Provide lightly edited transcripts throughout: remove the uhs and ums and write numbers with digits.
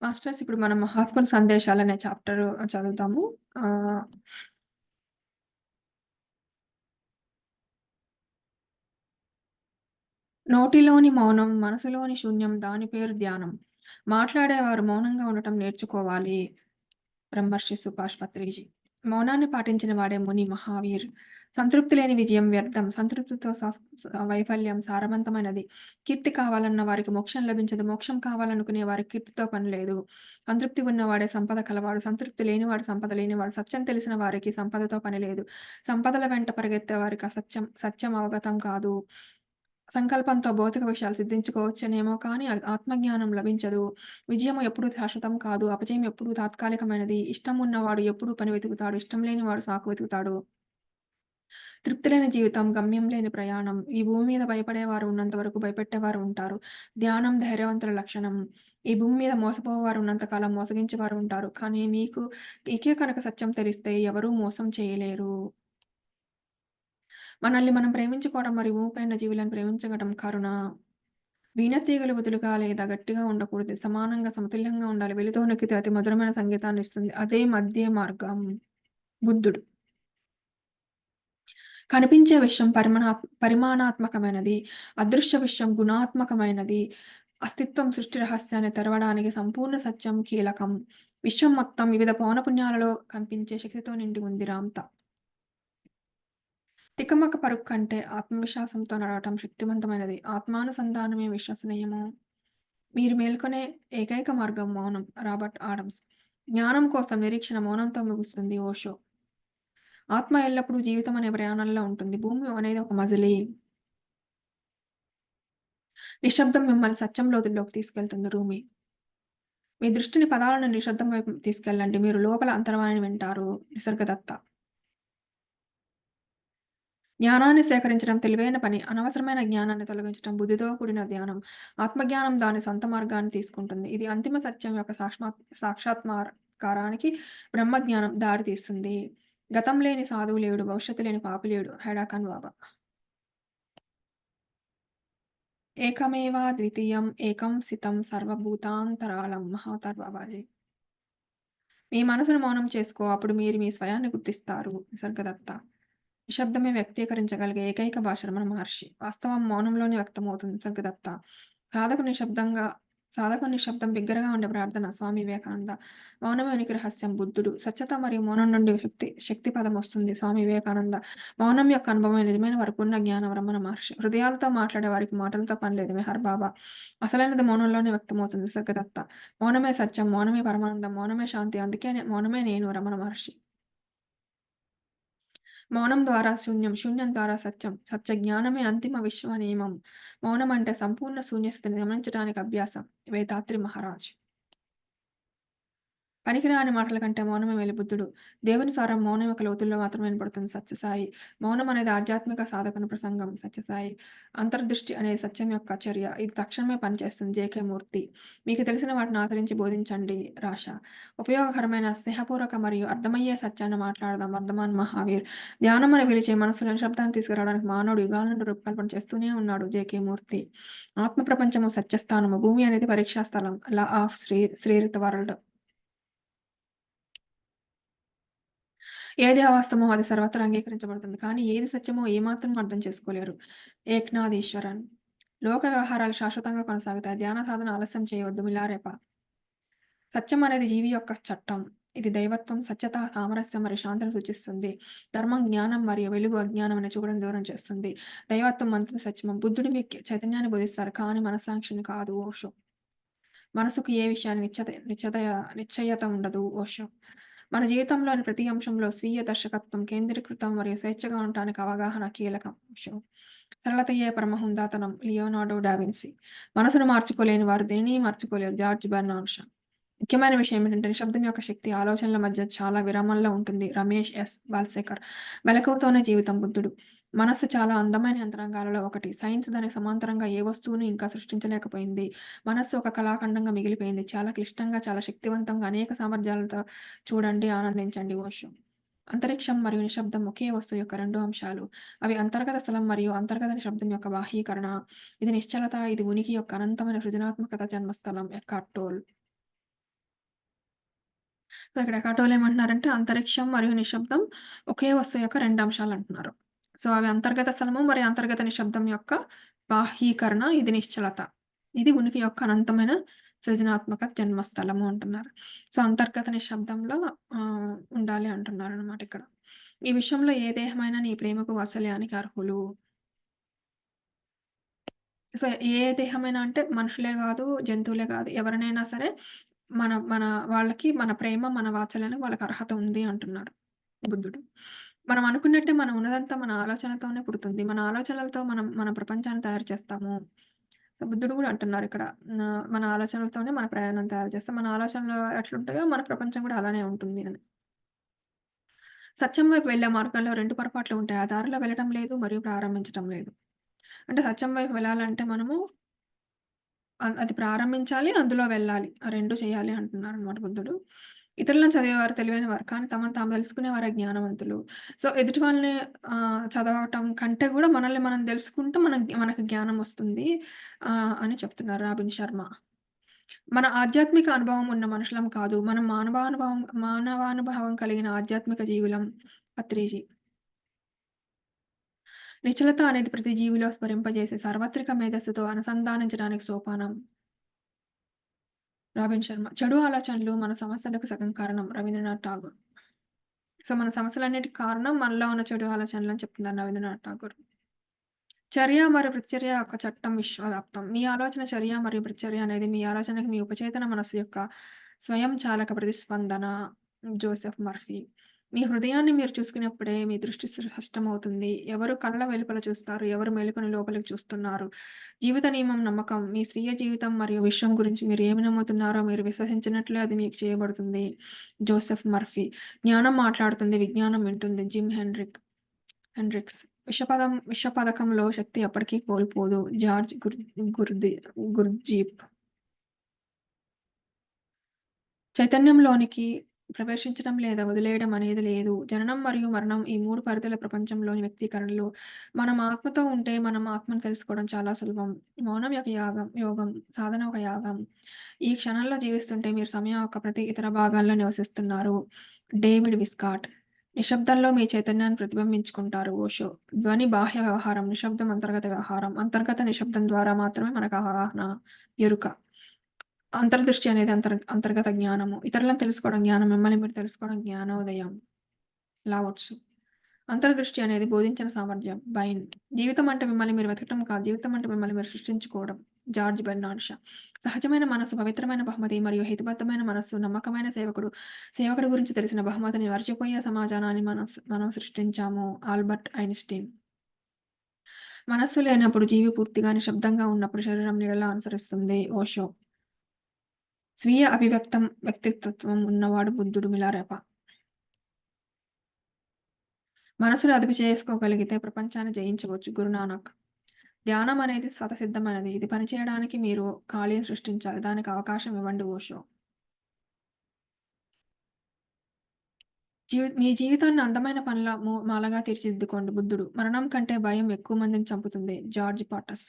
Masters ఇప్పుడు మనం 'మహాత్ముల సందేశాలు' అనే చాప్టర్ చదువుతాము. ఆహ్, నోటిలోని మౌనం, మనసులోని శూన్యం దాని పేరు ధ్యానం. మాట్లాడేవారు మౌనంగా ఉండటం నేర్చుకోవాలి. బ్రహ్మర్షి సుభాష్ పత్రిజీ. మౌనాన్ని పాటించిన వాడే ముని, మహావీర్. సంతృప్తి లేని విజయం వ్యర్థం. సంతృప్తితో వైఫల్యం సారవంతమైనది. కీర్తి కావాలన్న వారికి మోక్షం లభించదు. మోక్షం కావాలనుకునే వారికి కీర్తితో పని లేదు. సంతృప్తి ఉన్నవాడే సంపద కలవాడు. సంతృప్తి లేనివాడు సంపద లేనివాడు. సత్యం తెలిసిన వారికి సంపదతో పని లేదు. సంపదల వెంట పరిగెత్తే వారికి సత్యం అవగతం కాదు. సంకల్పంతో భౌతిక విషయాలు సిద్ధించుకోవచ్చునేమో కానీ ఆత్మజ్ఞానం లభించదు. విజయము ఎప్పుడూ శాశ్వతం కాదు. అపజయం ఎప్పుడూ తాత్కాలికమైనది. ఇష్టం ఉన్నవాడు ఎప్పుడూ పని వెతుకుతాడు. ఇష్టం లేనివాడు సాకు వెతుకుతాడు. తృప్తి లేని జీవితం, గమ్యం లేని ప్రయాణం. ఈ భూమి మీద భయపడేవారు ఉన్నంత వరకు భయపెట్టేవారు ఉంటారు. ధ్యానం ధైర్యవంతుల లక్షణం. ఈ భూమి మీద మోసపోయేవారు ఉన్నంత కాలం మోసగించేవారు ఉంటారు. కానీ మీకే కనుక సత్యం తెలిస్తే ఎవరూ మోసం చేయలేరు. మనల్ని మనం ప్రేమించుకోవడం మరియు భూమిపైన జీవులను ప్రేమించడం కరుణ. వీణ తీగలు వదులుగా లేదా గట్టిగా ఉండకూడదు. సమానంగా, సమతుల్యంగా ఉండాలి. వెలుతో నొక్కితే అతి మధురమైన సంగీతాన్ని ఇస్తుంది. అదే మధ్య మార్గం. బుద్ధుడు. కనిపించే విషయం పరిమాణాత్మకమైనది. అదృశ్య విషయం గుణాత్మకమైనది. అస్తిత్వం సృష్టి రహస్యాన్ని తెరవడానికి సంపూర్ణ సత్యం కీలకం. విశ్వం మొత్తం వివిధ పౌనపున్యాలలో కనిపించే శక్తితో నిండి ఉంది రాంత. తికమక పరుగు కంటే ఆత్మవిశ్వాసంతో నడవటం శక్తివంతమైనది. ఆత్మానుసంధానమే విశ్వసనీయము. మీరు మేల్కొనే ఏకైక మార్గం మౌనం. Robert Adams. జ్ఞానం కోసం నిరీక్షణ మౌనంతో ముగుస్తుంది. ఓషో. ఆత్మ ఎల్లప్పుడూ జీవితం అనే ప్రయాణంలో ఉంటుంది. భూమి అనేది ఒక మజిలీ. నిశ్శబ్దం మిమ్మల్ని సత్యం లోతుల్లోకి తీసుకెళ్తుంది. రూమి. మీ దృష్టిని పదాల నుండి నిశ్శబ్దం వైపు తీసుకెళ్ళండి. మీరు లోపల అంతర్వాణిని వింటారు. నిసర్గదత్త. జ్ఞానాన్ని సేకరించడం తెలివైన పని. అనవసరమైన జ్ఞానాన్ని తొలగించడం బుద్ధితో కూడిన ధ్యానం. ఆత్మజ్ఞానం దాని సొంత మార్గాన్ని తీసుకుంటుంది. ఇది అంతిమ సత్యం యొక్క సాక్షాత్కారానికి బ్రహ్మజ్ఞానం దారి తీస్తుంది. గతం లేని సాధువు లేడు. భవిష్యత్తు లేని పాపి లేడు. హైడాకన్ బాబా. ఏకమేవాద్వితీయం ఏకం సితం సర్వభూతాంతరాళం. మహావతార్ బాబాజీ. మీ మనసును మౌనం చేసుకో. అప్పుడు మీరు మీ స్వయాన్ని గుర్తిస్తారు. నిసర్గదత్త. నిశ్శబ్దమే వ్యక్తీకరించగలిగే ఏకైక భాష రమణ మహర్షి. వాస్తవం మౌనంలోనే వ్యక్తమవుతుంది. నిసర్గదత్త. సాధకుని నిశ్శబ్దం బిగ్గరగా ఉండే ప్రార్థన. స్వామి వివేకానంద. మౌనమే ఉనికి రహస్యం. బుద్ధుడు. స్వచ్ఛత మరియు మౌనం నుండి శక్తి పదం వస్తుంది. స్వామి వివేకానంద. మౌనం యొక్క అనుభవమే నిజమైన పరిపూర్ణ జ్ఞానం. రమణ మహర్షి. హృదయాలతో మాట్లాడే వారికి మాటలతో పని లేదు. మెహర్ బాబా. అసలైనది మౌనంలోనే వ్యక్తమవుతుంది. నిసర్గదత్త. మౌనమే సత్యం. మౌనమే పరమానందం. మౌనమే శాంతి. అందుకే మౌనమే నేను. రమణ మహర్షి. మౌనం ద్వారా శూన్యం, శూన్యం ద్వారా సత్యం, సత్య జ్ఞానమే అంతిమ విశ్వ నియమం. మౌనం అంటే సంపూర్ణ శూన్యస్థితిని గమనించడానికి అభ్యాసం. వేదాత్రి మహారాజ్. పనికిరాని మాటల కంటే మౌనమే మేలు. బుద్ధుడు. దేవుని సారం మౌనం యొక్క లోతుల్లో మాత్రమే వినపడుతుంది. సత్యసాయి. మౌనం అనేది ఆధ్యాత్మిక సాధకుని ప్రసంగం. సత్యసాయి. అంతర్దృష్టి అనేది సత్యం యొక్క చర్య. ఇది తక్షణమే పనిచేస్తుంది. జేకే మూర్తి. మీకు తెలిసిన వాటిని ఆచరించి బోధించండి. రాష. ఉపయోగకరమైన, స్నేహపూర్వక మరియు అర్థమయ్యే సత్యాన్ని మాట్లాడదాం. వర్ధమాన్ మహావీర్. ధ్యానం అని పిలిచే మనసులో నిశ్శబ్దాన్ని తీసుకురావడానికి మానవుడు యుగాల నుండి రూపకల్పన చేస్తూనే ఉన్నాడు. జేకే మూర్తి. ఆత్మ ప్రపంచము సత్యస్థానము. భూమి అనేది పరీక్షా స్థలం. లా ఆఫ్ శ్రీరిత వరల్డ్. ఏది అవాస్తవమో అది సర్వత్రా అంగీకరించబడుతుంది. కానీ ఏది సత్యమో ఏమాత్రం అర్థం చేసుకోలేరు. ఏక్నాథ్ ఈశ్వరన్. లోక వ్యవహారాలు శాశ్వతంగా కొనసాగుతాయి. ధ్యాన సాధన ఆలస్యం చేయవద్దు. మిలారేప. సత్యం అనేది జీవి యొక్క చట్టం. ఇది దైవత్వం, సత్యత, సామరస్యం మరియు శాంతిని సూచిస్తుంది. ధర్మం, జ్ఞానం మరియు వెలుగు అజ్ఞానం అనే చూడడం దూరం చేస్తుంది. దైవత్వం అంతిమ సత్యం. బుద్ధుడు మీకు చైతన్యాన్ని బోధిస్తారు కానీ మనస్సాక్షిని కాదు. ఓషో. మనసుకు ఏ విషయాన్ని నిశ్చయత ఉండదు. ఓషో. మన జీవితంలోని ప్రతి అంశంలో స్వీయ దర్శకత్వం, కేంద్రీకృతం మరియు స్వేచ్ఛగా ఉండటానికి అవగాహన కీలకం. ఓషో. సరళతయే పరమహుందాతనం. Leonardo da Vinci. మనసును మార్చుకోలేని వారు దేనిని మార్చుకోలేరు. George Bernhard Shah. ముఖ్యమైన విషయం ఏంటంటే నిశ్శబ్దం యొక్క శక్తి ఆలోచనల మధ్య చాలా విరామంలో ఉంటుంది. రమేష్ ఎస్. వాల్సేకర్. మెలకువతోనే జీవితం. బుద్ధుడు. మనస్సు చాలా అందమైన యంత్రాంగాలలో ఒకటి. సైన్స్ దానికి సమాంతరంగా ఏ వస్తువును ఇంకా సృష్టించలేకపోయింది. మనస్సు ఒక కళాఖండంగా మిగిలిపోయింది. చాలా క్లిష్టంగా, చాలా శక్తివంతంగా, అనేక సామర్థ్యాలతో చూడండి, ఆనందించండి. ఓషో. అంతరిక్షం మరియు నిశ్శబ్దం ఒకే వస్తువు యొక్క రెండు అంశాలు. అవి అంతర్గత స్థలం మరియు అంతర్గత నిశ్శబ్దం యొక్క బాహ్యీకరణ. ఇది నిశ్చలత, ఇది ఉనికి యొక్క అనంతమైన సృజనాత్మకత జన్మస్థలం. ఎక్కార్ట్ టోల్. సో, ఇక్కడ ఎకార్డ్ ఏమంటున్నారంటే అంతరిక్షం మరియు నిశ్శబ్దం ఒకే వస్తువు యొక్క 2 అంశాలంటున్నారు. సో, అవి అంతర్గత స్థలము మరియు అంతర్గత నిశ్శబ్దం యొక్క బాహ్యీకరణ. ఇది నిశ్చలత. ఇది ఉనికి యొక్క అనంతమైన సృజనాత్మక జన్మస్థలము అంటున్నారు. సో, అంతర్గత నిశ్శబ్దంలో ఉండాలి అంటున్నారనమాట ఇక్కడ. ఈ విషయంలో ఏ దేహమైనా నీ ప్రేమకు వాత్సల్యానికి అర్హులు. సో, ఏ దేహమైనా అంటే మనుషులే గాదు, జంతువులే గాదు. ఎవరినైనా సరే మన మన వాళ్ళకి మన ప్రేమ, మన వాత్సల్యానికి వాళ్ళకి అర్హత ఉంది అంటున్నారు బుద్ధుడు. మనం అనుకున్నట్టే మనం ఉన్నదంతా మన ఆలోచనలతోనే పుడుతుంది. మన ఆలోచనలతో మనం మన ప్రపంచాన్ని తయారు చేస్తాము. సో, బుద్ధుడు గూడా అంటున్నారిక్కడ. మన ఆలోచనలతోనే మన ప్రయాణం తయారు చేస్తాం. మన ఆలోచనలు ఎట్లుంటాయో మన ప్రపంచం గూడా అలానే ఉంటుంది అని. సత్యం వైపు వెళ్ళే మార్గంలో 2 పొరపాట్లు ఉంటాయి. ఆ దారిలో వెళ్ళటం లేదు మరియు ప్రారంభించటం లేదు. అంటే సత్యం వైపు వెళ్ళాలంటే మనము అది ప్రారంభించాలి, అందులో వెళ్ళాలి. ఆ 2 చేయాలి అంటున్నారనమాట బుద్ధుడు. ఇతరులను చదివేవారు తెలివైనవారు. కానీ తమను తాము తెలుసుకునేవారే జ్ఞానవంతులు. సో, ఎదుటి వాళ్ళని చదవటం కంటే గూడా మనల్ని మనం తెలుసుకుంటే మనకి జ్ఞానం వస్తుంది అని చెప్తున్నారు రాబిన్ శర్మ. మన ఆధ్యాత్మిక అనుభవం ఉన్న మనుషులం కాదు. మనం మానవానుభవం కలిగిన ఆధ్యాత్మిక జీవులం. పత్రిజీ. నిశ్చలత అనేది ప్రతి జీవిలో స్ఫురింపజేసే సార్వత్రిక మేధస్సుతో అనుసంధానించడానికి సోపానం. రాబిన్ శర్మ. చెడు ఆలోచనలు మన సమస్యలకు సగం కారణం. రవీంద్రనాథ్ ఠాగూర్. సో, మన సమస్యలన్నిటికి కారణం మనలో ఉన్న చెడు ఆలోచనలని చెప్తున్నారు రవీంద్రనాథ్ ఠాగూర్. చర్య మరియు ప్రతిచర్య యొక్క చట్టం విశ్వవ్యాప్తం. మీ ఆలోచన చర్య మరియు ప్రతిచర్య అనేది మీ ఆలోచనకి మీ ఉపచేతన మనస్సు యొక్క స్వయంచాలక ప్రతిస్పందన. Joseph Murphy. మీ హృదయాన్ని మీరు చూసుకున్నప్పుడే మీ దృష్టి స్పష్టమవుతుంది. ఎవరు కళ్ళ వెలుపల చూస్తారు, ఎవరు మెలుకని లోపలికి చూస్తున్నారు. జీవిత నియమం నమ్మకం. మీ స్వీయ జీవితం మరియు విశ్వం గురించి మీరు ఏమి నమ్ముతున్నారో మీరు విశ్వసించినట్లే అది మీకు చేయబడుతుంది. Joseph Murphy. జ్ఞానం మాట్లాడుతుంది, విజ్ఞానం వింటుంది. హెండ్రిక్స్. విషపదకంలో శక్తి ఎప్పటికీ కోల్పోదు. జార్జ్ గుర్ది గుర్జీప్. చైతన్యంలోనికి ప్రవేశించడం లేదా వదిలేయడం అనేది లేదు. జననం మరియు మరణం ఈ 3 పరిధుల ప్రపంచంలోని వ్యక్తీకరణలు. మనం ఆత్మతో ఉంటే మనం ఆత్మను తెలుసుకోవడం చాలా సులభం. మౌనం ఒక యోగం. సాధన ఒక యాగం. ఈ క్షణంలో జీవిస్తుంటే మీరు సమయం యొక్క ప్రతి ఇతర భాగాల్లో నివసిస్తున్నారు. డేవిడ్ విస్కాట్. నిశ్శబ్దంలో మీ చైతన్యాన్ని ప్రతిబింబించుకుంటారు. ఓషో. ధ్వని బాహ్య వ్యవహారం, నిశ్శబ్దం అంతర్గత వ్యవహారం. అంతర్గత నిశ్శబ్దం ద్వారా మాత్రమే మనకు అవగాహన, ఎరుక. అంతర్దృష్టి అనేది అంతర్గత జ్ఞానము. ఇతరులను తెలుసుకోవడం జ్ఞానం. మిమ్మల్ని మీరు తెలుసుకోవడం జ్ఞానోదయం. లావోట్సు. అంతర్దృష్టి అనేది బోధించిన సామర్థ్యం. బైన్. జీవితం అంటే మిమ్మల్ని మీరు వెతకటం కాదు. జీవితం అంటే మిమ్మల్ని మీరు సృష్టించుకోవడం. George Bernard Shah. సహజమైన మనస్సు పవిత్రమైన బహుమతి మరియు హేతుబద్ధమైన మనస్సు నమ్మకమైన సేవకుడు. సేవకుడి గురించి తెలిసిన బహుమతిని మర్చిపోయే సమాజాన్ని మనం సృష్టించాము. Albert Einstein. మనస్సు లేనప్పుడు జీవి పూర్తిగా నిశ్శబ్దంగా ఉన్నప్పుడు శరీరం నీడలా అనుసరిస్తుంది. ఓషో. స్వీయ వ్యక్తిత్వం ఉన్నవాడు బుద్ధుడు. మిలారెప. మనసుని అదుపు చేసుకోగలిగితే ప్రపంచాన్ని జయించవచ్చు. గురునానక్. ధ్యానం అనేది స్వతసిద్ధమైనది. ఇది పనిచేయడానికి మీరు ఖాళీని సృష్టించాలి. దానికి అవకాశం ఇవ్వండి. ఓషో. మీ జీవితాన్ని అందమైన పనుల మాలగా తీర్చిదిద్దుకోండి. బుద్ధుడు. మరణం కంటే భయం ఎక్కువ మందిని చంపుతుంది. జార్జ్ పాటస్.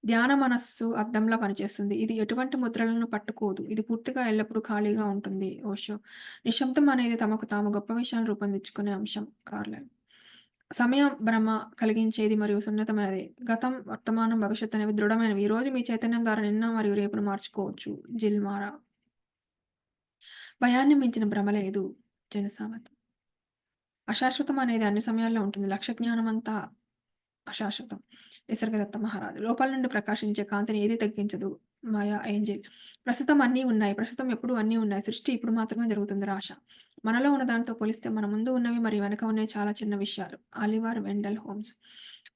ధ్యాన మనస్సు అద్దంలా పనిచేస్తుంది. ఇది ఎటువంటి ముద్రలను పట్టుకోదు. ఇది పూర్తిగా ఎల్లప్పుడూ ఖాళీగా ఉంటుంది. ఓషో. నిశ్శబ్దం అనేది తమకు తాము గొప్ప విషయాలను రూపొందించుకునే అంశం. కార్లైల్. సమయం భ్రమ కలిగించేది మరియు సున్నితమైనది. గతం, వర్తమానం, భవిష్యత్తు అనేవి దృఢమైనవి. ఈరోజు మీ చైతన్యం ద్వారా నిన్న మరియు రేపును మార్చుకోవచ్చు. జిల్ మారా. భయాన్ని మించిన భ్రమ లేదు. జెన్ సామత్. అశాశ్వతం అనేది అన్ని సమయాల్లో ఉంటుంది. లక్ష్య జ్ఞానమంతా అశాశ్వతం. నిసర్గదత్త మహారాజు. లోపల నుండి ప్రకాశించే కాంతిని ఏది తగ్గించదు. మాయా ఏంజెల్. ప్రస్తుతం అన్నీ ఉన్నాయి. ప్రస్తుతం ఎప్పుడూ అన్నీ ఉన్నాయి. సృష్టి ఇప్పుడు మాత్రమే జరుగుతుంది. రాష. మనలో ఉన్న దానితో పోలిస్తే మన ముందు ఉన్నవి మరియు వెనక ఉన్నవి చాలా చిన్న విషయాలు. Oliver Wendell homes.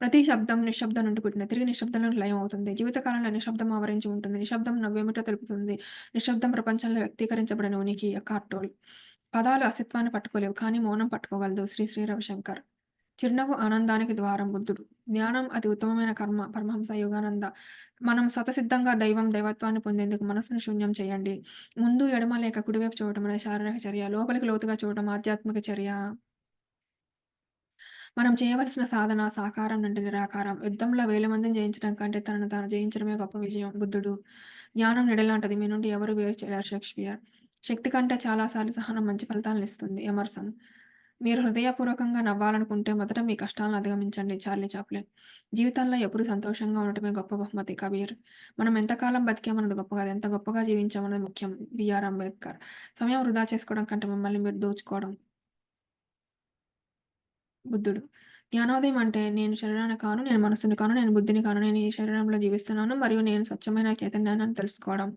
ప్రతి శబ్దం నిశ్శబ్దం నుండి పుట్టిన తిరిగి నిశ్శబ్దంలోకి లయం అవుతుంది. జీవితకాలంలో నిశ్శబ్దం ఆవరించి ఉంటుంది. నిశ్శబ్దం నవ్వేమిటో తెలుపుతుంది. నిశ్శబ్దం ప్రపంచంలో వ్యక్తీకరించబడిన ఉనికి. Eckhart Tolle. పదాలు అస్తిత్వాన్ని పట్టుకోలేవు. కానీ మౌనం పట్టుకోగలదు. శ్రీ రవిశంకర్. చిరునవ్వు ఆనందానికి ద్వారం. బుద్ధుడు. జ్ఞానం అతి ఉత్తమమైన కర్మ. పరమహంస యోగానంద. మనం స్వతసిద్ధంగా దైవత్వాన్ని పొందేందుకు మనస్సును శూన్యం చేయండి. ముందు ఎడమ లేక కుడివైపు చూడటం అనేది శారీరక చర్య. లోపలికి లోతుగా చూడటం ఆధ్యాత్మిక చర్య. మనం చేయవలసిన సాధన సాకారం నుండి నిరాకారం. యుద్ధంలో వేల మందిని జయించడం కంటే తనను తాను జయించడమే గొప్ప విజయం. బుద్ధుడు. జ్ఞానం నీడలాంటిది. మీ నుండి ఎవరు వేరు చేయలేరు. షేక్స్పియర్. శక్తి కంటే చాలా సార్లు సహనం మంచి ఫలితాలనిస్తుంది. ఎమర్సన్. మీరు హృదయపూర్వకంగా నవ్వాలనుకుంటే మొదట మీ కష్టాలను అధిగమించండి. Charlie Chaplin. జీవితంలో ఎప్పుడూ సంతోషంగా ఉండటమే గొప్ప బహుమతి. కబీర్. మనం ఎంతకాలం బతికామన్నది గొప్ప కాదు. ఎంత గొప్పగా జీవించామన్నది ముఖ్యం. బిఆర్ అంబేద్కర్. సమయం వృధా చేసుకోవడం కంటే మిమ్మల్ని మీరు దోచుకోవడం. బుద్ధుడు. జ్ఞానోదయం అంటే నేను శరీరాన్ని కాను, నేను మనస్సుని కాను, నేను బుద్ధిని కాను, నేను ఈ శరీరంలో జీవిస్తున్నాను మరియు నేను స్వచ్ఛమైన చైతన్యాన్ని తెలుసుకోవడం.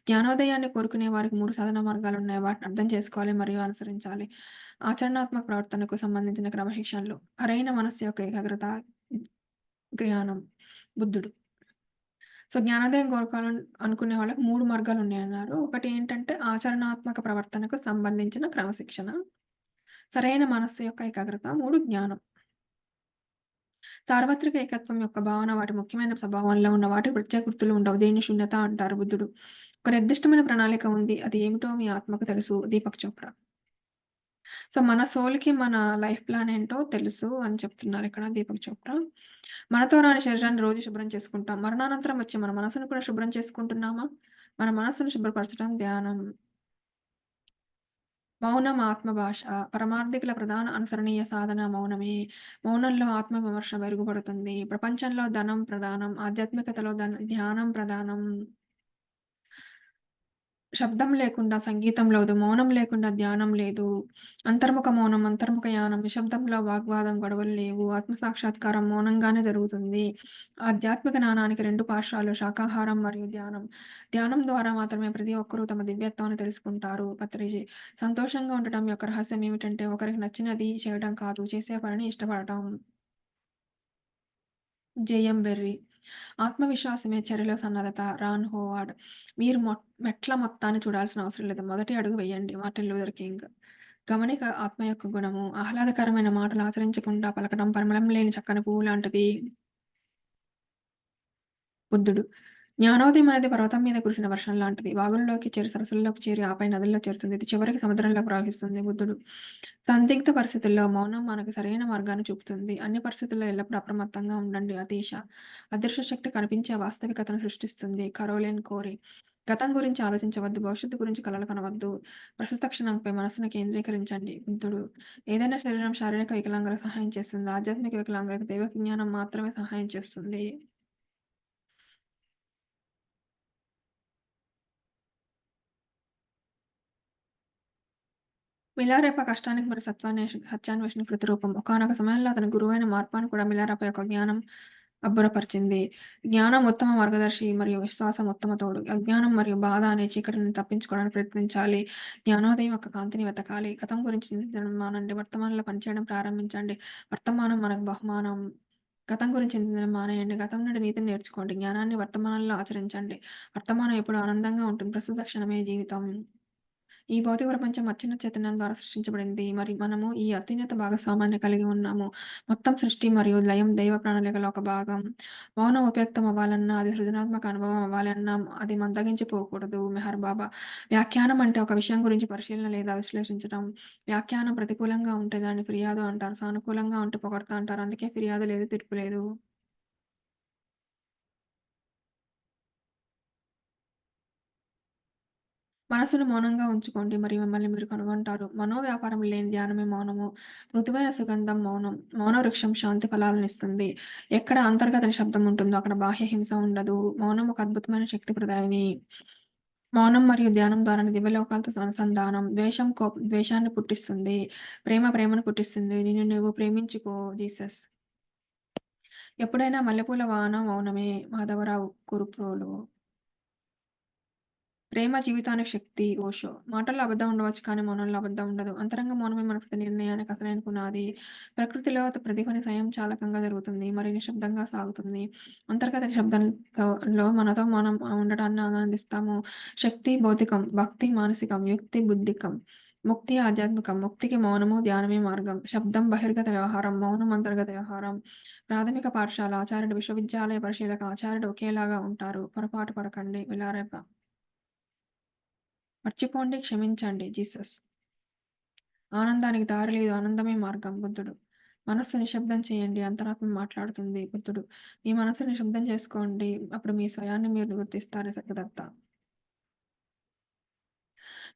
జ్ఞానోదయాన్ని కోరుకునే వారికి 3 సాధన మార్గాలున్నాయి. వాటిని అర్థం చేసుకోవాలి మరియు అనుసరించాలి. ఆచరణాత్మక ప్రవర్తనకు సంబంధించిన క్రమశిక్షణలు. సరైన మనస్సు యొక్క ఏకాగ్రత, జ్ఞానం. బుద్ధుడు. సో, జ్ఞానోదయం కోరుకోవాలని అనుకునే వాళ్ళకి 3 మార్గాలున్నాయన్నారు. ఒకటి ఏంటంటే ఆచరణాత్మక ప్రవర్తనకు సంబంధించిన క్రమశిక్షణ. సరైన మనస్సు యొక్క ఏకాగ్రత. 3 జ్ఞానం. సార్వత్రిక ఏకత్వం యొక్క భావన వాటి ముఖ్యమైన స్వభావంలో ఉన్న వాటికి ప్రత్యేక గుర్తులు ఉండవు. దీన్ని శూన్యత అంటారు బుద్ధుడు. ఒక నిర్దిష్టమైన ప్రణాళిక ఉంది. అది ఏమిటో మీ ఆత్మకు తెలుసు. దీపక్ చోప్రా. సో, మన సోల్‌కి మన లైఫ్ ప్లాన్ ఏంటో తెలుసు అని చెప్తున్నారిక్కడ దీపక్ చోప్రా. మనతో రాని శరీరాన్ని రోజు శుభ్రం చేసుకుంటాం. మరణానంతరం వచ్చే మన మనసును కూడా శుభ్రం చేసుకుంటున్నామా? మన మనస్సును శుభ్రపరచడం ధ్యానం. మౌనం ఆత్మ భాష. పరమార్థికుల ప్రధాన అనుసరణీయ సాధన మౌనమే. మౌనంలో ఆత్మ విమర్శ మెరుగుపడుతుంది. ప్రపంచంలో ధనం ప్రధానం. ఆధ్యాత్మికతలో ధ్యానం ప్రధానం. శబ్దం లేకుండా సంగీతం లేదు. మౌనం లేకుండా ధ్యానం లేదు. అంతర్ముఖ మౌనం, అంతర్ముఖ యానం. నిశ్శబ్దంలో వాగ్వాదం, గొడవలు లేవు. ఆత్మ సాక్షాత్కారం మౌనంగానే జరుగుతుంది. ఆధ్యాత్మిక జ్ఞానానికి 2 పార్శ్వాలు శాకాహారం మరియు ధ్యానం. ధ్యానం ద్వారా మాత్రమే ప్రతి ఒక్కరూ తమ దివ్యత్వాన్ని తెలుసుకుంటారు. పత్రిజీ. సంతోషంగా ఉండటం యొక్క రహస్యం ఏమిటంటే ఒకరికి నచ్చినది చేయడం కాదు, చేసే పనిని ఇష్టపడటం. JM berry. ఆత్మవిశ్వాసమే చర్యలో సన్నద్ధత. రాన్ హోవార్డ్. మీరు మెట్ల మొత్తాన్ని చూడాల్సిన అవసరం లేదు. మొదటి అడుగు వేయండి. Martin Luther king. గమనిక ఆత్మ యొక్క గుణము. ఆహ్లాదకరమైన మాటలు ఆచరించకుండా పలకడం పరిమళం లేని చక్కని పువ్వు లాంటిది. బుద్ధుడు. జ్ఞానోదయం అనేది పర్వతం మీద కురిసిన వర్షం లాంటిది. వాగుల్లోకి చేరి, సరస్సుల్లోకి చేరి, ఆపై నదుల్లో చేరుతుంది. ఇది చివరికి సముద్రంలోకి ప్రవహిస్తుంది. బుద్ధుడు. సందిగ్ధ పరిస్థితుల్లో మౌనం మనకు సరైన మార్గాన్ని చూపుతుంది. అన్ని పరిస్థితుల్లో ఎల్లప్పుడూ అప్రమత్తంగా ఉండండి. అతీష. అదృశ్య శక్తి కనిపించే వాస్తవికతను సృష్టిస్తుంది. కరోలిన్ కోరి. గతం గురించి ఆలోచించవద్దు. భవిష్యత్తు గురించి కలలు కనవద్దు. ప్రస్తుత క్షణంపై మనస్సును కేంద్రీకరించండి. బుద్ధుడు. ఏదైనా శరీరం శారీరక వికలాంగులకు సహాయం చేస్తుంది. ఆధ్యాత్మిక వికలాంగులకు దైవ జ్ఞానం మాత్రమే సహాయం చేస్తుంది. మిలారెప్ప కష్టానికి మరియు సత్యాన్వేషణకు ప్రతిరూపం. ఒకానొక సమయంలో అతని గురువైన మార్పాన్ కూడా మిలారెప్ప యొక్క జ్ఞానం అబ్బురపరిచింది. జ్ఞానం ఉత్తమ మార్గదర్శి మరియు విశ్వాసం ఉత్తమ తోడు. అజ్ఞానం మరియు బాధ అనే చీకటిని తప్పించుకోవడానికి ప్రయత్నించాలి. జ్ఞానోదయం యొక్క కాంతిని వెతకాలి. గతం గురించి చింతించడం మానండి. వర్తమానంలో పనిచేయడం ప్రారంభించండి. వర్తమానం మనకు బహుమానం. గతం గురించి చింతించడం మానేయండి. గతం నుండి నీతిని నేర్చుకోండి. జ్ఞానాన్ని వర్తమానంలో ఆచరించండి. వర్తమానం ఎప్పుడూ ఆనందంగా ఉంటుంది. ప్రస్తుత క్షణమే జీవితం. ఈ భౌతిక ప్రపంచం అత్యున్నత చైతన్యం ద్వారా సృష్టించబడింది. మరి మనము ఈ అత్యున్నత భాగస్వామ్యాన్ని కలిగి ఉన్నాము. మొత్తం సృష్టి మరియు లయం దైవ ప్రణాళికలో ఒక భాగం. మౌనం ఉపయుక్తం అవ్వాలన్నా, అది సృజనాత్మక అనుభవం అవ్వాలన్నా అది మందగించిపోకూడదు. మెహర్ బాబా. వ్యాఖ్యానం అంటే ఒక విషయం గురించి పరిశీలన లేదా విశ్లేషించడం. వ్యాఖ్యానం ప్రతికూలంగా ఉంటే దాన్ని ఫిర్యాదు అంటారు. సానుకూలంగా ఉంటే పొగడ్త అంటారు. అందుకే ఫిర్యాదు లేదు, తీర్పు లేదు. మనసును మౌనంగా ఉంచుకోండి మరియు మిమ్మల్ని మీరు కనుగొంటారు. మనోవ్యాపారం లేని ధ్యానమే మౌనము. మృదువైన సుగంధం మౌనం. మౌన వృక్షం శాంతి ఫలాలనిస్తుంది. ఎక్కడ అంతర్గత నిశ్శబ్దం ఉంటుందో అక్కడ బాహ్య హింస ఉండదు. మౌనం ఒక అద్భుతమైన శక్తి ప్రదాయిని. మౌనం మరియు ధ్యానం ద్వారా దివ్యలోకాలతో అనుసంధానం. ద్వేషాన్ని పుట్టిస్తుంది. ప్రేమ ప్రేమను పుట్టిస్తుంది. నిన్ను నువ్వు ప్రేమించుకో జీసస్. ఎప్పుడైనా మల్లెపూల వాన మౌనమే. మాధవరావు కురుప్రోలు. ప్రేమ జీవితానికి శక్తి ఓషో. మాటల్లో అబద్ధం ఉండవచ్చు కానీ మౌనంలో అబద్ధం ఉండదు. అంతరంగ మౌనమే మన ప్రతి నిర్ణయానికి అసలైన పునాది. ప్రకృతిలో ప్రతిధ్వని స్వయంచాలకంగా జరుగుతుంది మరియు నిశ్శబ్దంగా సాగుతుంది. అంతర్గత నిశ్శబ్దంలో మనతో మనం ఉండటాన్ని ఆనందిస్తాము. శక్తి భౌతికం, భక్తి మానసికం, యుక్తి బుద్ధికం, ముక్తి ఆధ్యాత్మికం. ముక్తికి మౌనము ధ్యానమే మార్గం. శబ్దం బహిర్గత వ్యవహారం, మౌనం అంతర్గత వ్యవహారం. ప్రాథమిక పాఠశాల ఆచార్యుడు, విశ్వవిద్యాలయ పరిశీలక ఆచార్యుడు ఒకేలాగా ఉంటారు. పొరపాటు పడకండి. విలారేప. మర్చిపోండి, క్షమించండి. జీసస్. ఆనందానికి దారి లేదు. ఆనందమే మార్గం. బుద్ధుడు. మనస్సు నిశ్శబ్దం చేయండి. అంతరాత్మ మాట్లాడుతుంది. బుద్ధుడు. మీ మనస్సును నిశ్శబ్దం చేసుకోండి. అప్పుడు మీ స్వయాన్ని మీరు గుర్తిస్తారు. సత్యదత్త.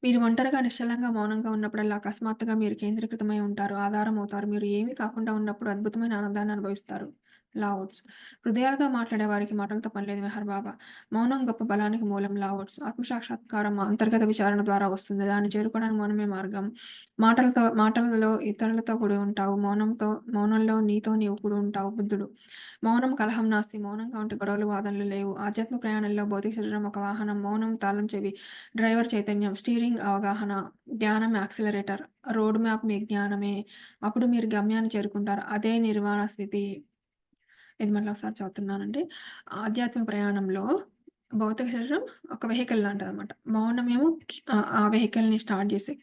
మీరు ఒంటరిగా, నిశ్చలంగా, మౌనంగా ఉన్నప్పుడల్లా అకస్మాత్తుగా మీరు కేంద్రీకృతమై ఉంటారు. ఆధారం అవుతారు. మీరు ఏమీ కాకుండా ఉన్నప్పుడు అద్భుతమైన ఆనందాన్ని అనుభవిస్తారు. లావుడ్స్. హృదయాలతో మాట్లాడే వారికి మాటలతో పని లేదు మెహర్ బాబా. మౌనం గొప్ప బలానికి మూలం లావుడ్స్. ఆత్మసాక్షాత్కారం అంతర్గత విచారణ ద్వారా వస్తుంది. దాన్ని చేరుకోవడానికి మౌనమే మార్గం. మాటలలో ఇతరులతో కూడి ఉంటావు. మౌనంలో నీతో నీవు కూడి ఉంటావు. బుద్ధుడు. మౌనం కలహం నాస్తి. మౌనంగా ఉంటే గొడవలు, వాదనలు లేవు. ఆధ్యాత్మిక ప్రయాణంలో భౌతిక శరీరం ఒక వాహనం. మౌనం తాళం చెవి. డ్రైవర్ చైతన్యం. స్టీరింగ్ అవగాహన. ధ్యానం యాక్సిలరేటర్. రోడ్ మ్యాప్ మీ జ్ఞానమే. అప్పుడు మీరు గమ్యాన్ని చేరుకుంటారు. అదే నిర్వాణ స్థితి. ఇది మళ్ళీ ఒకసారి చదువుతున్నానండి. ఆధ్యాత్మిక ప్రయాణంలో భౌతిక శరీరం ఒక వెహికల్ లాంటిదనమాట. మౌనమేమో ఆ వెహికల్‌ని స్టార్ట్ చేసే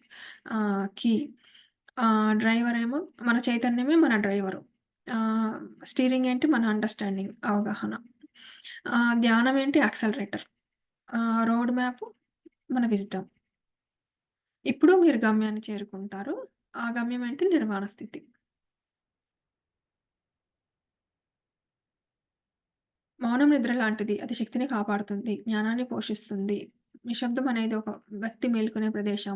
కీ. డ్రైవర్ ఏమో మన చైతన్యమే మన డ్రైవరు. ఆహ్, స్టీరింగ్ ఏంటి మన అండర్‌స్టాండింగ్ అవగాహన. ధ్యానం ఏంటి యాక్సలరేటర్. రోడ్ మ్యాప్ మన విజ్డమ్. ఇప్పుడు మీరు గమ్యాన్ని చేరుకుంటారు. ఆ గమ్యం ఏంటి నిర్వాణ స్థితి. మౌనం నిద్ర లాంటిది. అది శక్తిని కాపాడుతుంది. జ్ఞానాన్ని పోషిస్తుంది. నిశ్శబ్దం అనేది ఒక వ్యక్తి మేలుకునే ప్రదేశం.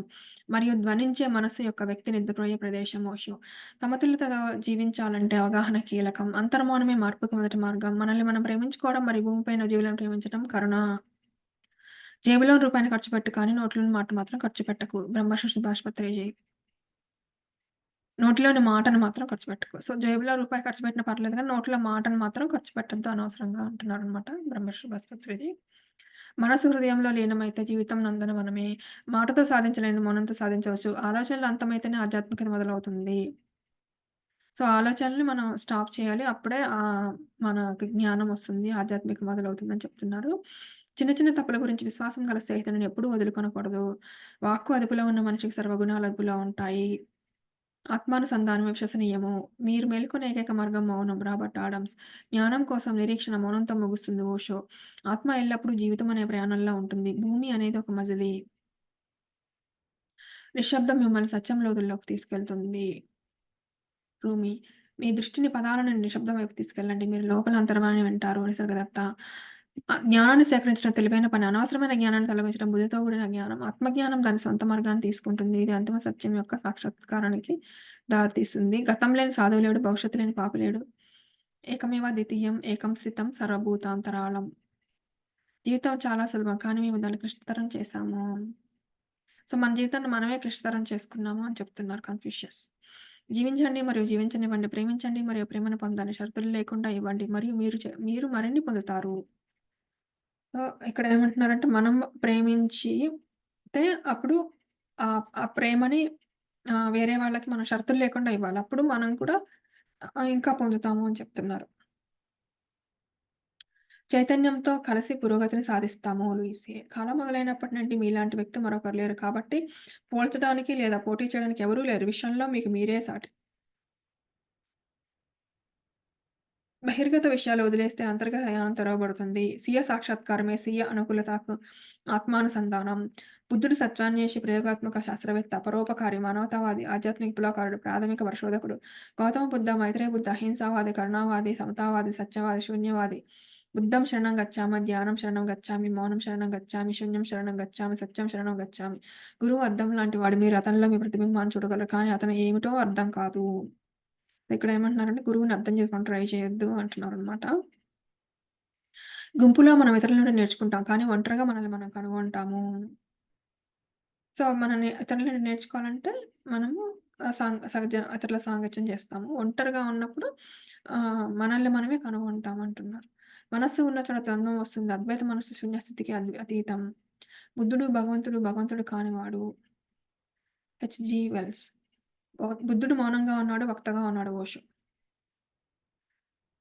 మరియు ధ్వనించే మనస్సు యొక్క వ్యక్తి నిద్రపోయే ప్రదేశం ఓషో. సమతుల్యతతో జీవించాలంటే అవగాహన కీలకం. అంతర్మౌనమే మార్పుకి మొదటి మార్గం. మనల్ని మనం ప్రేమించుకోవడం మరియు భూమిపైన జీవులను ప్రేమించడం కరుణ. జేబులోని రూపాయిని ఖర్చు పెట్టు కానీ నోట్లోని మాట మాత్రం ఖర్చు పెట్టకు. బ్రహ్మర్షి సుభాష్ పత్రిజీ. నోట్లోని మాటను మాత్రం ఖర్చు పెట్టకు. సో, జేబులో రూపాయి ఖర్చు పెట్టినా పర్లేదు గానీ, నోట్లో మాటను మాత్రం ఖర్చు పెట్టొద్దు అనవసరంగా అంటున్నారనమాట బ్రహ్మర్షి బస్పత్రిజీ. మనసు హృదయంలో లీనమైతే జీవితం నందనవనమే. మాటతో సాధించలేనిది మౌనంతో సాధించవచ్చు. ఆలోచనలు అంతమైతేనే ఆధ్యాత్మికత మొదలవుతుంది. సో, ఆలోచనలని మనం స్టాప్ చేయాలి. అప్పుడే మనకి జ్ఞానం వస్తుంది. ఆధ్యాత్మికత మొదలవుతుందని చెప్తున్నారు. చిన్న చిన్న తప్పుల గురించి విశ్వాసం గల స్నేహితులను ఎప్పుడూ వదులుకొనకూడదు. వాక్కు అదుపులో ఉన్న మనిషికి సర్వగుణాలు అదుపులో ఉంటాయి. ఆత్మానుసంధానమే విశ్వసనీయము. మీరు మేలుకొనే ఏకైక మార్గం మౌనం. Robert Adams. జ్ఞానం కోసం నిరీక్షణ మౌనంతో ముగుస్తుంది ఓషో. ఆత్మ ఎల్లప్పుడూ జీవితం అనే ప్రయాణంలో ఉంటుంది. భూమి అనేది ఒక మజిలీ. నిశ్శబ్దం మిమ్మల్ని సత్యం లోతుల్లోకి తీసుకెళ్తుంది. రూమి. మీ దృష్టిని పదాల నుండి నిశ్శబ్దం వైపు తీసుకెళ్ళండి. మీరు లోపల అంతర్వాణి వింటారు. నిసర్గదత్త. జ్ఞానాన్ని సేకరించడం తెలివైన పని. అనవసరమైన జ్ఞానాన్ని తొలగించడం బుద్ధితో కూడిన జ్ఞానం. ఆత్మజ్ఞానం దాని సొంత మార్గాన్ని తీసుకుంటుంది. ఇది అంతిమ సత్యం యొక్క సాక్షాత్కారానికి దారితీస్తుంది. గతం లేని సాధువు లేడు. భవిష్యత్తు లేని పాపి లేడు. ఏకమేవ ద్వితీయం ఏకం స్థితం సర్వభూతాంతరాళం. జీవితం చాలా సులభం. కానీ మేము దాన్ని క్లిష్టతరం చేశాము. సో, మన జీవితాన్ని మనమే క్లిష్టతరం చేసుకున్నాము అని చెప్తున్నారు కన్‌ఫ్యూషియస్. జీవించండి మరియు జీవించనివ్వండి. ప్రేమించండి మరియు ప్రేమను పొందండి. షరతులు లేకుండా ఇవ్వండి మరియు మీరు మరిన్ని పొందుతారు. సో, ఇక్కడ ఏమంటున్నారంటే మనం ప్రేమించితే అప్పుడు ఆ ప్రేమని వేరే వాళ్ళకి మనం షరతులు లేకుండా ఇవ్వాలి. అప్పుడు మనం కూడా ఇంకా పొందుతాము అని చెప్తున్నారు. చైతన్యంతో కలిసి పురోగతిని సాధిస్తాము లూయిసే. కాలం మొదలైనప్పటి నుండి మీలాంటి వ్యక్తి మరొకరు లేరు. కాబట్టి పోల్చడానికి లేదా పోటీ చేయడానికి ఎవరూ లేరు. విషయంలో మీకు మీరే సాటి. బహిర్గత విషయాలు వదిలేస్తే అంతర్గత జ్ఞానం తెరవబడుతుంది. స్వీయ సాక్షాత్కారమే స్వీయ అనుకూలతకు ఆత్మానుసంధానం. బుద్ధుడు సత్యాన్వేషి, ప్రయోగాత్మక శాస్త్రవేత్త, పరోపకారి, మానవతావాది, ఆధ్యాత్మిక విప్లవకారుడు, ప్రాథమిక పరిశోధకుడు. గౌతమ బుద్ధ, మైత్రేయ బుద్ధ, అహింసావాది, కరుణావాది, సమతావాది, సత్యవాది, శూన్యవాది. బుద్ధం శరణం గచ్చామి, ధ్యానం శరణం గచ్చామి, మౌనం శరణం గచ్చామి, శూన్యం శరణం గచ్చామి, సత్యం శరణం గచ్చామి. గురువు అద్దం లాంటి వాడు. మీరు అతనిలో మీ ప్రతిబింబాన్ని చూడగలరు. కానీ అతను ఏమిటో అర్థం కాదు. ఇక్కడ ఏమంటున్నారంటే గురువుని అర్థం చేసుకోవడానికి ట్రై చేయొద్దు అంటున్నారనమాట. గుంపులో మనం ఇతరుల నుండి నేర్చుకుంటాం. కానీ ఒంటరిగా మనల్ని మనం కనుగొంటాము. సో, మనల్ని ఇతరుల నుండి నేర్చుకోవాలంటే మనము ఇతరుల సాంగత్యం చేస్తాము. ఒంటరిగా ఉన్నప్పుడు మనల్ని మనమే కనుగొంటామంటున్నారు. మనస్సు ఉన్న చోట ద్వంద్వం వస్తుంది. అద్వైత మనస్సు శూన్యస్థితికి అతీతం. బుద్ధుడు భగవంతుడు, భగవంతుడు కానివాడు. హెచ్.జి. వెల్స్. బుద్ధుడు మౌనంగా ఉన్నాడు, వక్తగా ఉన్నాడు ఓషో.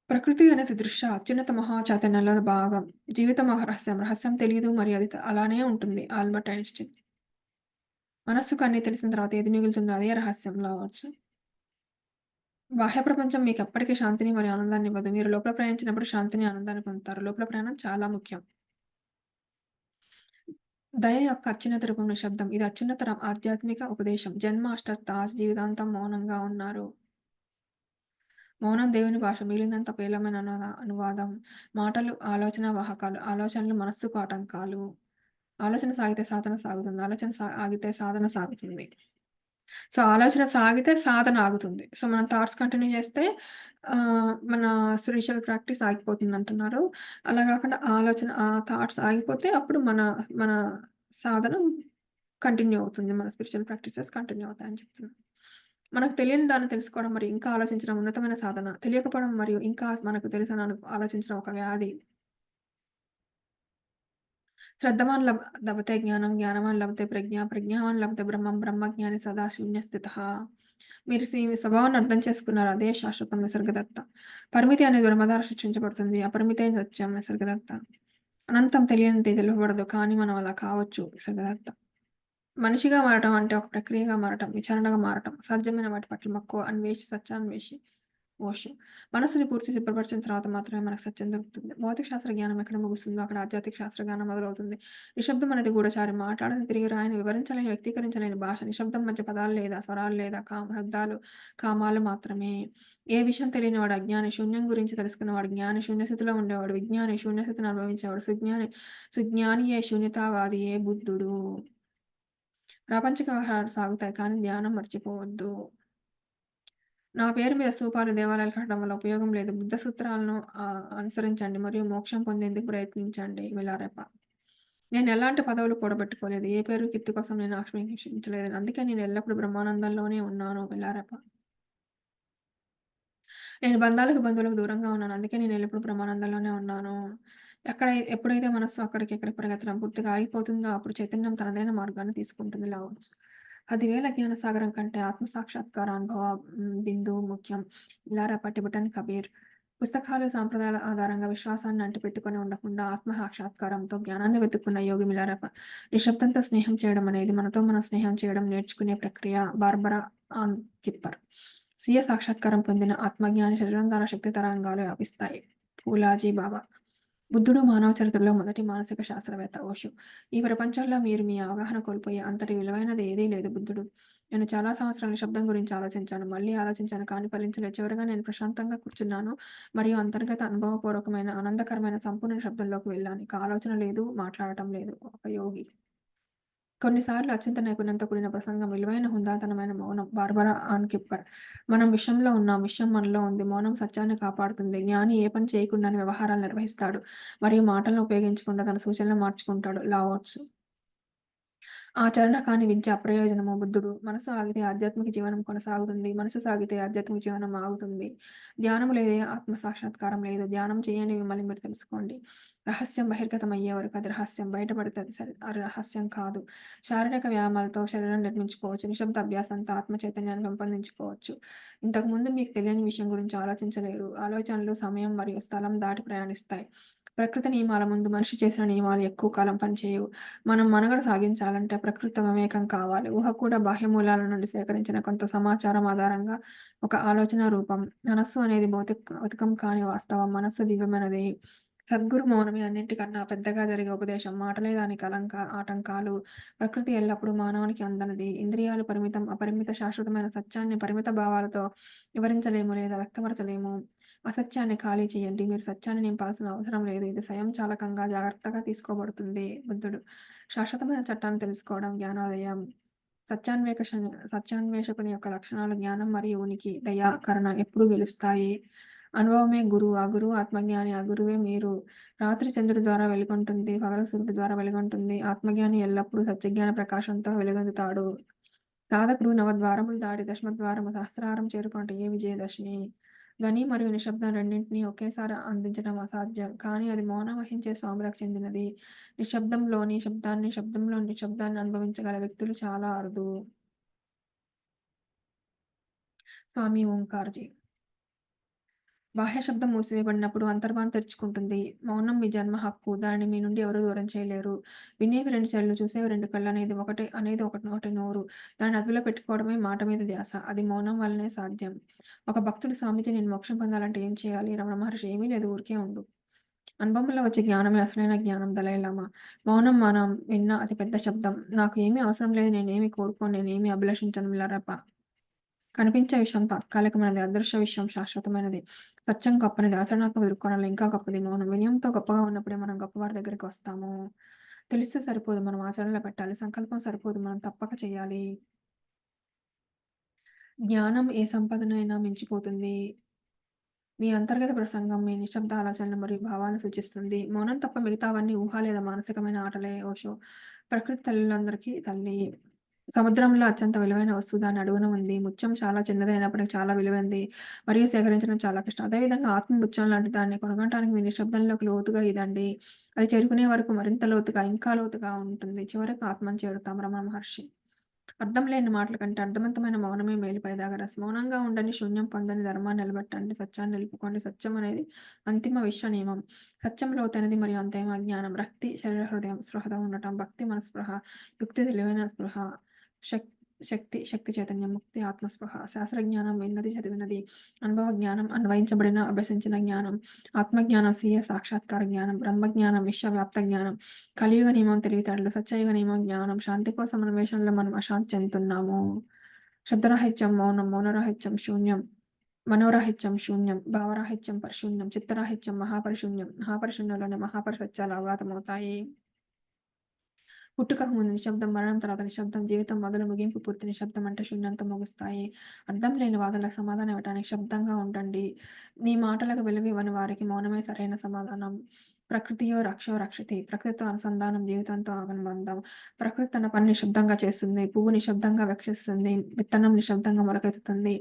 ప్రకృతి అనేది దృశ్య అత్యున్నత మహా చైతన్యంలో భాగం. జీవితం ఒక రహస్యం. రహస్యం తెలీదు మరి అది అలానే ఉంటుంది. Albert Einstein. మనస్సుకు అన్నీ తెలిసిన తర్వాత ఏది మిగులుతుందో అదే రహస్యం లావచ్చు. బాహ్య ప్రపంచం మీకెప్పటికీ శాంతిని మరియు ఆనందాన్ని ఇవ్వదు. మీరు లోపల ప్రయాణించినప్పుడు శాంతిని, ఆనందాన్ని పొందుతారు. లోపల ప్రయాణం చాలా ముఖ్యం. దయ యొక్క అత్యున్నత రూపం నిశ్శబ్దం. ఇది అత్యున్నత ఆధ్యాత్మిక ఉపదేశం. జన్ మాస్టర్ దాస్ జీవితాంతం మౌనంగా ఉన్నారు. మౌనం దేవుని భాష. మిగిలినంత పేలవమైన అనువాదం. మాటలు ఆలోచనా వాహకాలు. ఆలోచనలు మనస్సుకు ఆటంకాలు. ఆలోచన సాగితే సాధన సాగుతుంది. ఆలోచన ఆగితే సాధన సాగుతుంది. సో, ఆలోచన సాగితే సాధన ఆగుతుంది. సో, మనం థాట్స్ కంటిన్యూ చేస్తే మన స్పిరిచ్యువల్ ప్రాక్టీస్ ఆగిపోతుందంటున్నారు. అలా గాకుండా థాట్స్ ఆగిపోతే అప్పుడు మన సాధన కంటిన్యూ అవుతుంది. మన స్పిరిచ్యువల్ ప్రాక్టీసెస్ కంటిన్యూ అవుతాయని చెప్తున్నారు. మనకు తెలియని దాన్ని తెలుసుకోవడం మరియు ఇంకా ఆలోచించడం ఉన్నతమైన సాధన. తెలియకపోవడం మరియు ఇంకా మనకు తెలుసని ఆలోచించడం ఒక వ్యాధి. శ్రద్ధవాన్ లభతే జ్ఞానం, జ్ఞానవాన్ లభతే ప్రజ్ఞ, ప్రజ్ఞావాన్ లభతే బ్రహ్మం, బ్రహ్మజ్ఞాని సదా శూన్యస్థితః. మీరు స్వభావాన్ని అర్థం చేసుకున్నారు. అదే శాశ్వతం నిసర్గదత్త. పరిమితి అనేది బ్రహ్మ ద్వారా సృష్టించబడుతుంది. అపరిమితైన సత్యం నిసర్గదత్త. అనంతం తెలియనిది తెలుపబడదు. కానీ మనం అలా కావచ్చు నిసర్గదత్త. మనిషిగా మారటం అంటే ఒక ప్రక్రియగా మారటం, విచారణగా మారటం, సాధ్యమైన వాటి పట్ల మక్కువ, అన్వేషి, సత్యాన్వేషి. ఓషో. మనస్సుని పూర్తి శుభ్రపరిచిన తర్వాత మాత్రమే మనకు సత్యం దొరుకుతుంది. భౌతిక శాస్త్ర జ్ఞానం ఎక్కడ ముగుస్తుందో అక్కడ ఆధ్యాత్మిక శాస్త్ర జ్ఞానం మొదలవుతుంది. నిశ్శబ్దం అనేది గూఢచారి. మాట్లాడని, తిరిగి రాయని, వివరించలేని, వ్యక్తీకరించలేని భాష. నిశ్శబ్దం మధ్య పదాలు లేదా స్వరాలు లేదా శబ్దాలు, కామాలు మాత్రమే. ఏ విషయం తెలియనివాడు అజ్ఞాని. శూన్యం గురించి తెలుసుకున్నవాడు జ్ఞాని. శూన్యస్థితిలో ఉండేవాడు విజ్ఞాని. శూన్యస్థితిని అనుభవించేవాడు సుజ్ఞానియే శూన్యతావాదియే బుద్ధుడు. ప్రాపంచిక వ్యవహారాలు సాగుతాయి కానీ ధ్యానం మర్చిపోవద్దు. నా పేరు మీద స్తూపాలు, దేవాలయాలు కట్టడం వల్ల ఉపయోగం లేదు. బుద్ధ సూత్రాలను అనుసరించండి మరియు మోక్షం పొందేందుకు ప్రయత్నించండి. మిలారెప్ప. నేను ఎలాంటి పదవులు కూడబెట్టుకోలేదు. ఏ పేరు, కీర్తి కోసం నేను ఆకాంక్షించలేదు. అందుకే నేను ఎల్లప్పుడూ బ్రహ్మానందంలోనే ఉన్నాను. మిలారెప్ప. నేను బంధాలకు దూరంగా ఉన్నాను. అందుకే నేను ఎల్లప్పుడూ బ్రహ్మానందంలోనే ఉన్నాను. ఎప్పుడైతే మనస్సు ఎక్కడికి పరిగెత్తడం పూర్తిగా ఆగిపోతుందో అప్పుడు చైతన్యం తనదైన మార్గాన్ని తీసుకుంటుంది. లావోట్సు. 10,000 జ్ఞాన సాగరం కంటే ఆత్మ సాక్షాత్కార అనుభవ బిందువు ముఖ్యం. మిలారెప్ప. టిబెటన్ కబీర్. పుస్తకాలు, సాంప్రదాయాల ఆధారంగా విశ్వాసాన్ని అంటిపెట్టుకొని ఉండకుండా ఆత్మ సాక్షాత్కారంతో జ్ఞానాన్ని వెతుక్కున్న యోగి మిలారెప్ప. నిశ్శబ్దంతో స్నేహం చేయడం అనేది మనతో మనం స్నేహం చేయడం నేర్చుకునే ప్రక్రియ. Barbara Ann Kipper. స్వీయ సాక్షాత్కారం పొందిన ఆత్మజ్ఞాని శరీరం ద్వారా శక్తి తరంగాలు వ్యాపిస్తాయి. పూలాజీ బాబా. బుద్ధుడు మానవ చరిత్రలో మొదటి మానసిక శాస్త్రవేత్త. ఓషో. ఈ ప్రపంచంలో మీరు మీ అవగాహన కోల్పోయే అంతటి విలువైనది ఏదీ లేదు. బుద్ధుడు. నేను చాలా సంవత్సరాలు శబ్దం గురించి ఆలోచించాను. మళ్ళీ ఆలోచించాను కానీ ఫలించలేదు. చివరగా నేను ప్రశాంతంగా కూర్చున్నాను మరియు అంతర్గత అనుభవపూర్వకమైన ఆనందకరమైన సంపూర్ణ శబ్దంలోకి వెళ్ళాను. ఇక ఆలోచన లేదు, మాట్లాడటం లేదు. ఒక యోగి. కొన్నిసార్లు అత్యంత నైపుణ్యంతో కూడిన ప్రసంగం, విలువైన హుందాతనమైన మౌనం. Barbara Ann Kipper. మనం విషయంలో ఉన్నాం. విషయం మనలో ఉంది. మౌనం సత్యాన్ని కాపాడుతుంది. జ్ఞాని ఏ పని చేయకుండానే వ్యవహారాలు నిర్వహిస్తాడు మరియు మాటలను ఉపయోగించకుండా తన సూచనలు మార్చుకుంటాడు. లావోట్సు. ఆచరణ కాని విద్య అప్రయోజనము. బుద్ధుడు. మనసు ఆగితే ఆధ్యాత్మిక జీవనం కొనసాగుతుంది. మనసు సాగితే ఆధ్యాత్మిక జీవనం ఆగుతుంది. ధ్యానం లేదే ఆత్మ సాక్షాత్కారం లేదు. ధ్యానం చేయని మిమ్మల్ని మీరు తెలుసుకోండి. రహస్యం బహిర్గతమయ్యే వరకు అది రహస్యం. బయటపడితే అది రహస్యం కాదు. శారీరక వ్యాయామాలతో శరీరం నిర్మించుకోవచ్చు. నిశ్శబ్ద అభ్యాసంతో ఆత్మ చైతన్యాన్ని పెంపొందించుకోవచ్చు. ఇంతకుముందు మీకు తెలియని విషయం గురించి ఆలోచించలేరు. ఆలోచనలు సమయం మరియు స్థలం దాటి ప్రయాణిస్తాయి. ప్రకృతి నియమాల ముందు మనిషి చేసిన నియమాలు ఎక్కువ కాలం పనిచేయవు. మనం మనుగడ సాగించాలంటే ప్రకృతితో మమేకం కావాలి. ఊహ కూడా బాహ్య మూలాల నుండి సేకరించిన కొంత సమాచారం ఆధారంగా ఒక ఆలోచన రూపం. మనస్సు అనేది భౌతికం కాని వాస్తవం. మనస్సు దివ్యమైనది. సద్గురు మౌనమే అన్నింటికన్నా పెద్దగా జరిగే ఉపదేశం. మాటలే దానికి ఆటంకాలు. ప్రకృతి ఎల్లప్పుడూ మానవునికి అందనిది. ఇంద్రియాలు పరిమితం. అపరిమిత శాశ్వతమైన సత్యాన్ని పరిమిత భావాలతో వివరించలేము లేదా వ్యక్తపరచలేము. అసత్యాన్ని ఖాళీ చేయండి. మీరు సత్యాన్ని నింపాల్సిన అవసరం లేదు. ఇది స్వయంచాలకంగా జాగ్రత్తగా తీసుకోబడుతుంది. బుద్ధుడు. శాశ్వతమైన చట్టాన్ని తెలుసుకోవడం జ్ఞానోదయం. సత్యాన్వేషకుని యొక్క లక్షణాలు జ్ఞానం మరియు ఉనికి, దయ, కరుణ ఎప్పుడూ గెలుస్తాయి. అనుభవమే గురువు. ఆ గురువు ఆత్మజ్ఞాని. ఆ గురువే మీరు. రాత్రి చంద్రుడి ద్వారా వెలుగొంటుంది. పగలు సూర్యుడి ద్వారా వెలుగొంటుంది. ఆత్మజ్ఞాని ఎల్లప్పుడూ సత్యజ్ఞాన ప్రకాశంతో వెలుగొందుతాడు. సాధకుడు నవద్వారములు దాటి దశమద్వారము సహస్రారం చేరుకుంటే విజయదశమి. ధ్వని మరియు నిశ్శబ్దం రెండింటినీ ఒకేసారి అందించడం అసాధ్యం. కానీ అది మౌనం వహించే స్వాములకు చెందినది. శబ్దంలోని నిశ్శబ్దాన్ని అనుభవించగల వ్యక్తులు చాలా అరుదు. స్వామి ఓంకార్జీ. బాహ్య శబ్దం మూసివేయబడినప్పుడు అంతర్వాన్ తెరుచుకుంటుంది. మౌనం మీ జన్మ హక్కు. దానిని మీ నుండి ఎవరూ దూరం చేయలేరు. వినేవి 2 చెవులు, చూసేవి 2 కళ్ళు అనేది ఒకటి నోరు. దాన్ని అదుపులో పెట్టుకోవడమే మాట మీద ధ్యాస. అది మౌనం వల్లనే సాధ్యం. ఒక భక్తుడు స్వామీజీ నేను మోక్షం పొందాలంటే ఏం చేయాలి? రమణ మహర్షి ఏమీ లేదు ఊరికే ఉండు. అనుభవంలో వచ్చే జ్ఞానమే అసలైన జ్ఞానం. దలైలామా. మౌనం మనం విన్న అతి పెద్ద శబ్దం. నాకు ఏమీ అవసరం లేదు. నేనేమి కోరుకోను. నేనేమి అభిలషించను. మిలారెప్ప. కనిపించే విషయం తాత్కాలికమైనది. అదృశ్య విషయం శాశ్వతమైనది. సత్యం గొప్పనిది. ఆచరణాత్మక దృక్కోణంలో ఇంకా గొప్పది మౌనం. వినయంతో గొప్పగా ఉన్నప్పుడే మనం గొప్పవారి దగ్గరికి వస్తాము. తెలిస్తే సరిపోదు, మనం ఆచరణలో పెట్టాలి. సంకల్పం సరిపోదు, మనం తప్పక చేయాలి. జ్ఞానం ఏ సంపదనైనా మించిపోతుంది. మీ అంతర్గత ప్రసంగం మీ నిశ్శబ్ద ఆలోచనలు మరియు భావాలను సూచిస్తుంది. మౌనం తప్ప మిగతావన్నీ ఊహ లేదా మానసికమైన ఆటలే. ఓషో. ప్రకృతి తల్లులందరికీ తల్లి. సముద్రంలో అత్యంత విలువైన వస్తువు దాని అడుగున ఉంది. ముత్యం చాలా చిన్నదైనప్పటికీ చాలా విలువైంది మరియు సేకరించడం చాలా కష్టం. అదేవిధంగా ఆత్మ ముత్యం లాంటి దాన్ని కొనగొనటానికి మీ నిశ్శబ్దంలోకి లోతుగా ఈదండి. అది చేరుకునే వరకు మరింత లోతుగా, ఇంకా లోతుగా ఉంటుంది. చివరకు ఆత్మను చేరుతాం. రమణ మహర్షి. అర్థం లేని మాటల కంటే అర్థవంతమైన మౌనమే మేలు పైదాగరస్. మౌనంగా ఉండండి, శూన్యం పొందని, ధర్మాన్ని నిలబెట్టండి, సత్యాన్ని నిలుపుకోండి. సత్యం అనేది అంతిమ విశ్వ నియమం. సత్యం లోతైనది మరియు అంతిమ జ్ఞానం. రక్తి శరీర హృదయం స్పృహతో ఉండటం. భక్తి మనస్పృహ. యుక్తి తెలివైన స్పృహ. శక్ శక్తి చైతన్యం. ముక్తి ఆత్మస్పృహ. శాస్త్రజ్ఞానం విన్నది చదివినది. అనుభవ జ్ఞానం అన్వయించబడిన అభ్యసించిన జ్ఞానం. ఆత్మజ్ఞానం స్వీయ సాక్షాత్కార జ్ఞానం. బ్రహ్మజ్ఞానం విశ్వవ్యాప్త జ్ఞానం. కలియుగ నియమం తెలివితేటలు. సత్యయుగ నియమం జ్ఞానం. శాంతి కోసం అన్వేషణలో మనం అశాంతి చెందుతున్నాము. శబ్దరాహిత్యం మౌనం. మౌనరాహిత్యం శూన్యం. మనోరాహిత్యం శూన్యం. భావరాహిత్యం పరిశూన్యం. చిత్తరాహిత్యం మహాపరిశూన్యం. మహాపరిశూన్యంలోనే మహాపరిసత్యాలు అవగతమవుతాయి. పుట్టుకకు ముందు నిశ్శబ్దం, మరణం తర్వాత నిశ్శబ్దం, జీవితం మొదలు ముగింపు పూర్తి నిశ్శబ్దం అంటే శూన్యంతో ముగుస్తాయి. అర్థం లేని వాదనలకు సమాధానం ఇవ్వటానికి శబ్దంగా ఉండండి. నీ మాటలకు విలువివ్వని వారికి మౌనమే సరైన సమాధానం. ప్రకృతియో రక్షో రక్షతి. ప్రకృతితో అనుసంధానం జీవితంతో అనుబంధం. ప్రకృతి తన పని నిశ్శబ్దంగా చేస్తుంది. పువ్వు నిశ్శబ్దంగా వికసిస్తుంది. విత్తనం నిశ్శబ్దంగా మొలకెత్తుతుంది.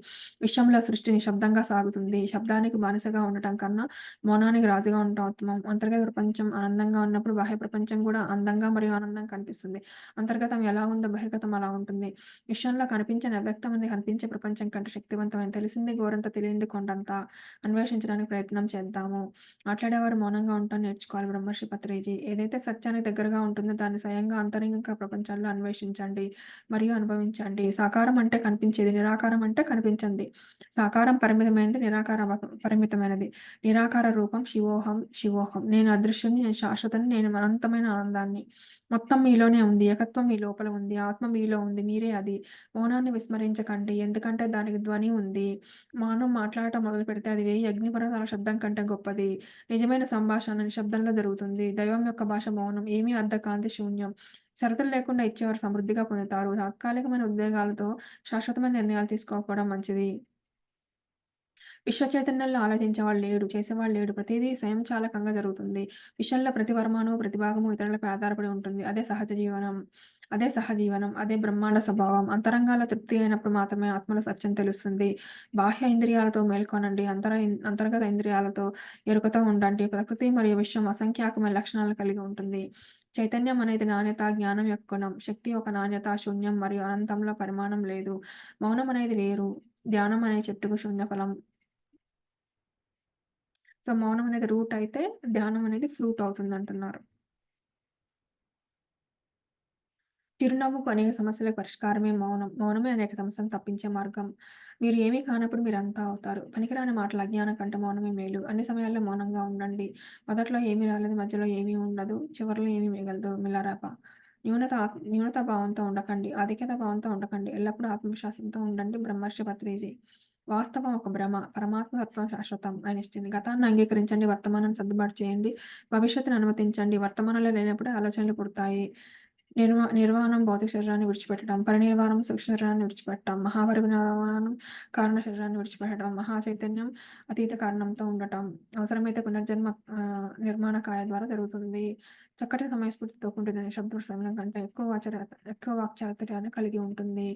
విశ్వంలో సృష్టి నిశ్శబ్దంగా సాగుతుంది. శబ్దానికి బానిసగా ఉండటం కన్నా మౌనానికి రాజుగా ఉండటం ఉత్తమం. అంతర్గత ప్రపంచం ఆనందంగా ఉన్నప్పుడు బాహ్య ప్రపంచం కూడా అందంగా మరియు ఆనందంగా కనిపిస్తుంది. అంతర్గతం ఎలా ఉందో బహిర్గతం అలా ఉంటుంది. విశ్వంలో కనిపించని అవ్యక్తమైనది కనిపించే ప్రపంచం కంటే శక్తివంతమైన. తెలిసింది గోరంత, తెలియంది కొండంత. అన్వేషించడానికి ప్రయత్నం చేద్దాము. మాట్లాడేవారు మౌనంగా ఉండటం నేర్చుకోవాలి. బ్రహ్మర్షి పత్రిజీ. ఏదైతే సత్యానికి దగ్గరగా ఉంటుందో దాన్ని స్వయంగా అంతరంగిక ప్రపంచంలో అన్వేషించండి మరియు అనుభవించండి. సాకారం అంటే కనిపించేది, నిరాకారం అంటే కనిపించింది. సాకారం పరిమితమైనది, నిరాకారం పరిమితమైనది. నిరాకార రూపం శివోహం శివోహం. నేను అదృశ్యుని, నేను శాశ్వతని, నేను అనంతమైన ఆనందాన్ని. మొత్తం మీలోనే ఉంది. ఏకత్వం మీ లోపల ఉంది. ఆత్మ మీలో ఉంది. మీరే అది. మౌనాన్ని విస్మరించకండి, ఎందుకంటే దానికి ధ్వని ఉంది. మౌనం మాట్లాడటం మొదలుపెడితే అది 1000 అగ్నిపర్వతాల శబ్దం కంటే గొప్పది. నిజమైన సంభాషణ నిశ్శబ్దంలో జరుగుతుంది. దైవం యొక్క భాష మౌనం. ఏమీ అర్థకాంతి శూన్యం. షరతులు లేకుండా ఇచ్చేవారు సమృద్ధిగా పొందుతారు. తాత్కాలికమైన ఉద్వేగాలతో శాశ్వతమైన నిర్ణయాలు తీసుకోకపోవడం మంచిది. విశ్వ చైతన్యంలో ఆలోచించేవాడు లేడు, చేసేవాడు లేడు. ప్రతిదీ స్వయంచాలకంగా జరుగుతుంది. విశ్వంలో ప్రతి పరమాణువు, ప్రతి భాగము ఇతరులపై ఆధారపడి ఉంటుంది. అదే సహజ జీవనం. అదే సహజీవనం. అదే బ్రహ్మాండ స్వభావం. అంతరంగాల్లో తృప్తి అయినప్పుడు మాత్రమే ఆత్మలో సత్యం తెలుస్తుంది. బాహ్య ఇంద్రియాలతో మేల్కొనండి. అంతర్గత ఇంద్రియాలతో ఎరుకతో ఉండండి. ప్రకృతి మరియు విశ్వం అసంఖ్యాకమైన లక్షణాలను కలిగి ఉంటుంది. చైతన్యం అనేది నాణ్యత, జ్ఞానం యొక్క గుణం. శక్తి ఒక నాణ్యత, శూన్యం మరియు అనంతంలో పరిమాణం లేదు. మౌనం అనేది వేరు. ధ్యానం అనే చెట్టుకు శూన్యఫలం. సో, మౌనం అనేది రూట్ అయితే, ధ్యానం అనేది ఫ్రూట్ అవుతుందంటున్నారు. చిరునవ్వుకు అనేక సమస్యలకు పరిష్కారమే మౌనం. మౌనమే అనేక సమస్యలను తప్పించే మార్గం. మీరు ఏమీ కానప్పుడు మీరంతా అవుతారు. పనికిరాని మాటలు అజ్ఞానం కంటే మౌనమే మేలు. అన్ని సమయాల్లో మౌనంగా ఉండండి. మొదట్లో ఏమీ రాలేదు, మధ్యలో ఏమీ ఉండదు, చివరిలో ఏమీ మిగలదు. మిలారెప. న్యూనతా భావంతో ఉండకండి. ఆధిక్యత భావంతో ఉండకండి. ఎల్లప్పుడూ ఆత్మవిశ్వాసంతో ఉండండి. బ్రహ్మర్షి పత్రిజీ. వాస్తవం ఒక భ్రమ. పరమాత్మ తత్వం శాశ్వతం. ఐన్‌స్టీన్. గతాన్ని అంగీకరించండి. వర్తమానాన్ని సర్దుబాటు చేయండి. భవిష్యత్తును అనుమతించండి. వర్తమానంలో లేనప్పుడే ఆలోచనలు పుడతాయి. నిర్వాణం భౌతిక శరీరాన్ని విడిచిపెట్టడం. పరినిర్వాణం సూక్ష్మ శరీరాన్ని విడిచిపెట్టడం. మహాపరినిర్వాణం కారణ శరీరాన్ని విడిచిపెట్టడం. మహాచైతన్యం అతీత కారణంతో ఉండటం. అవసరమైతే పునర్జన్మ నిర్మాణకాయ ద్వారా జరుగుతుంది. చక్కటి సమయస్ఫూర్తితో కూడిన నిశ్శబ్ద ప్రసంగం కంటే ఎక్కువ వాక్చాతుర్యాన్ని కలిగి ఉంటుంది.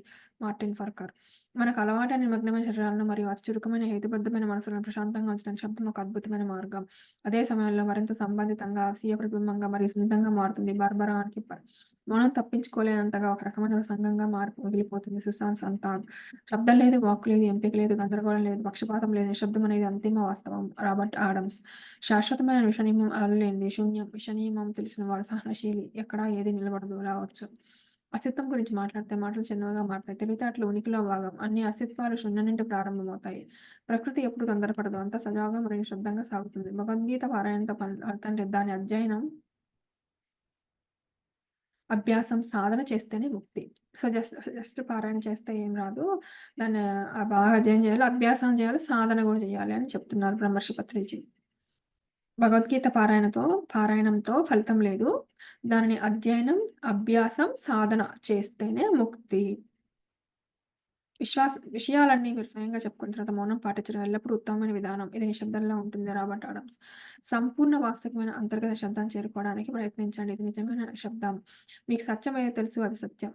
మార్టిన్ ఫర్కర్. మనకు అలవాటైన నిమగ్నమైన శరీరాలను మరియు అతి చురుకమైన హేతుబద్ధమైన మనసులను ప్రశాంతంగా ఉంచడానికి శబ్దం ఒక అద్భుతమైన మార్గం. అదే సమయంలో మరింత సంబంధితంగా, స్వీయ ప్రతిబింబంగా మరియు సున్నితంగా మారుతుంది. బార్బరా ఆన్కిప్పర్. మౌనం తప్పించుకోలేనంతగా ఒక రకమైన సంఘంగా మార్పు మిగిలిపోతుంది. సుసాన్ సంతాగ్. శబ్దం లేదు, వాక్కు లేదు, ఎంపిక లేదు, గందరగోళం లేదు, పక్షపాతం లేదు. నిశ్శబ్దం అనేది అంతిమ వాస్తవం. Robert Adams. శాశ్వతమైన విషనియమం అలలేనిది. శూన్యం. విషనియమం తెలిసిన వాడు సహనశీలి. ఎక్కడా ఏది నిలబడదు రావచ్చు. అస్తిత్వం గురించి మాట్లాడితే మాటలు చిన్నవిగా మారతాయి. తెలివితేటలు ఉనికిలో భాగం. అన్ని అస్తిత్వాలు శూన్యం నుండి ప్రారంభమవుతాయి. ప్రకృతి ఎప్పుడు తొందరపడదు. అంతా సజావుగా మరియు నిశ్శబ్దంగా సాగుతుంది. భగవద్గీత పారాయణంతో అంటే దాని అధ్యయనం, అభ్యాసం, సాధన చేస్తేనే ముక్తి. సో, జస్ట్ పారాయణ చేస్తే ఏం రాదు. దాన్ని బాగా అధ్యయనం చేయాలి, అభ్యాసం చేయాలి, సాధన గూడా చేయాలి అని చెప్తున్నారు బ్రహ్మర్షి పత్రిజీ. భగవద్గీత పారాయణంతో ఫలితం లేదు. దానిని అధ్యయనం, అభ్యాసం, సాధన చేస్తేనే ముక్తి. విషయాలన్నీ మీరు స్వయంగా చెప్పుకున్న తర్వాత మౌనం పాటించడం ఎల్లప్పుడూ ఉత్తమమైన విధానం. ఇది నిశ్శబ్దంలో ఉంటుంది. Robert Adams. సంపూర్ణ వాస్తవికమైన అంతర్గత శబ్దాన్ని చేరుకోవడానికి ప్రయత్నించండి. ఇది నిజమైన శబ్దం. మీకు సత్యం ఏదో తెలుసు అది సత్యం.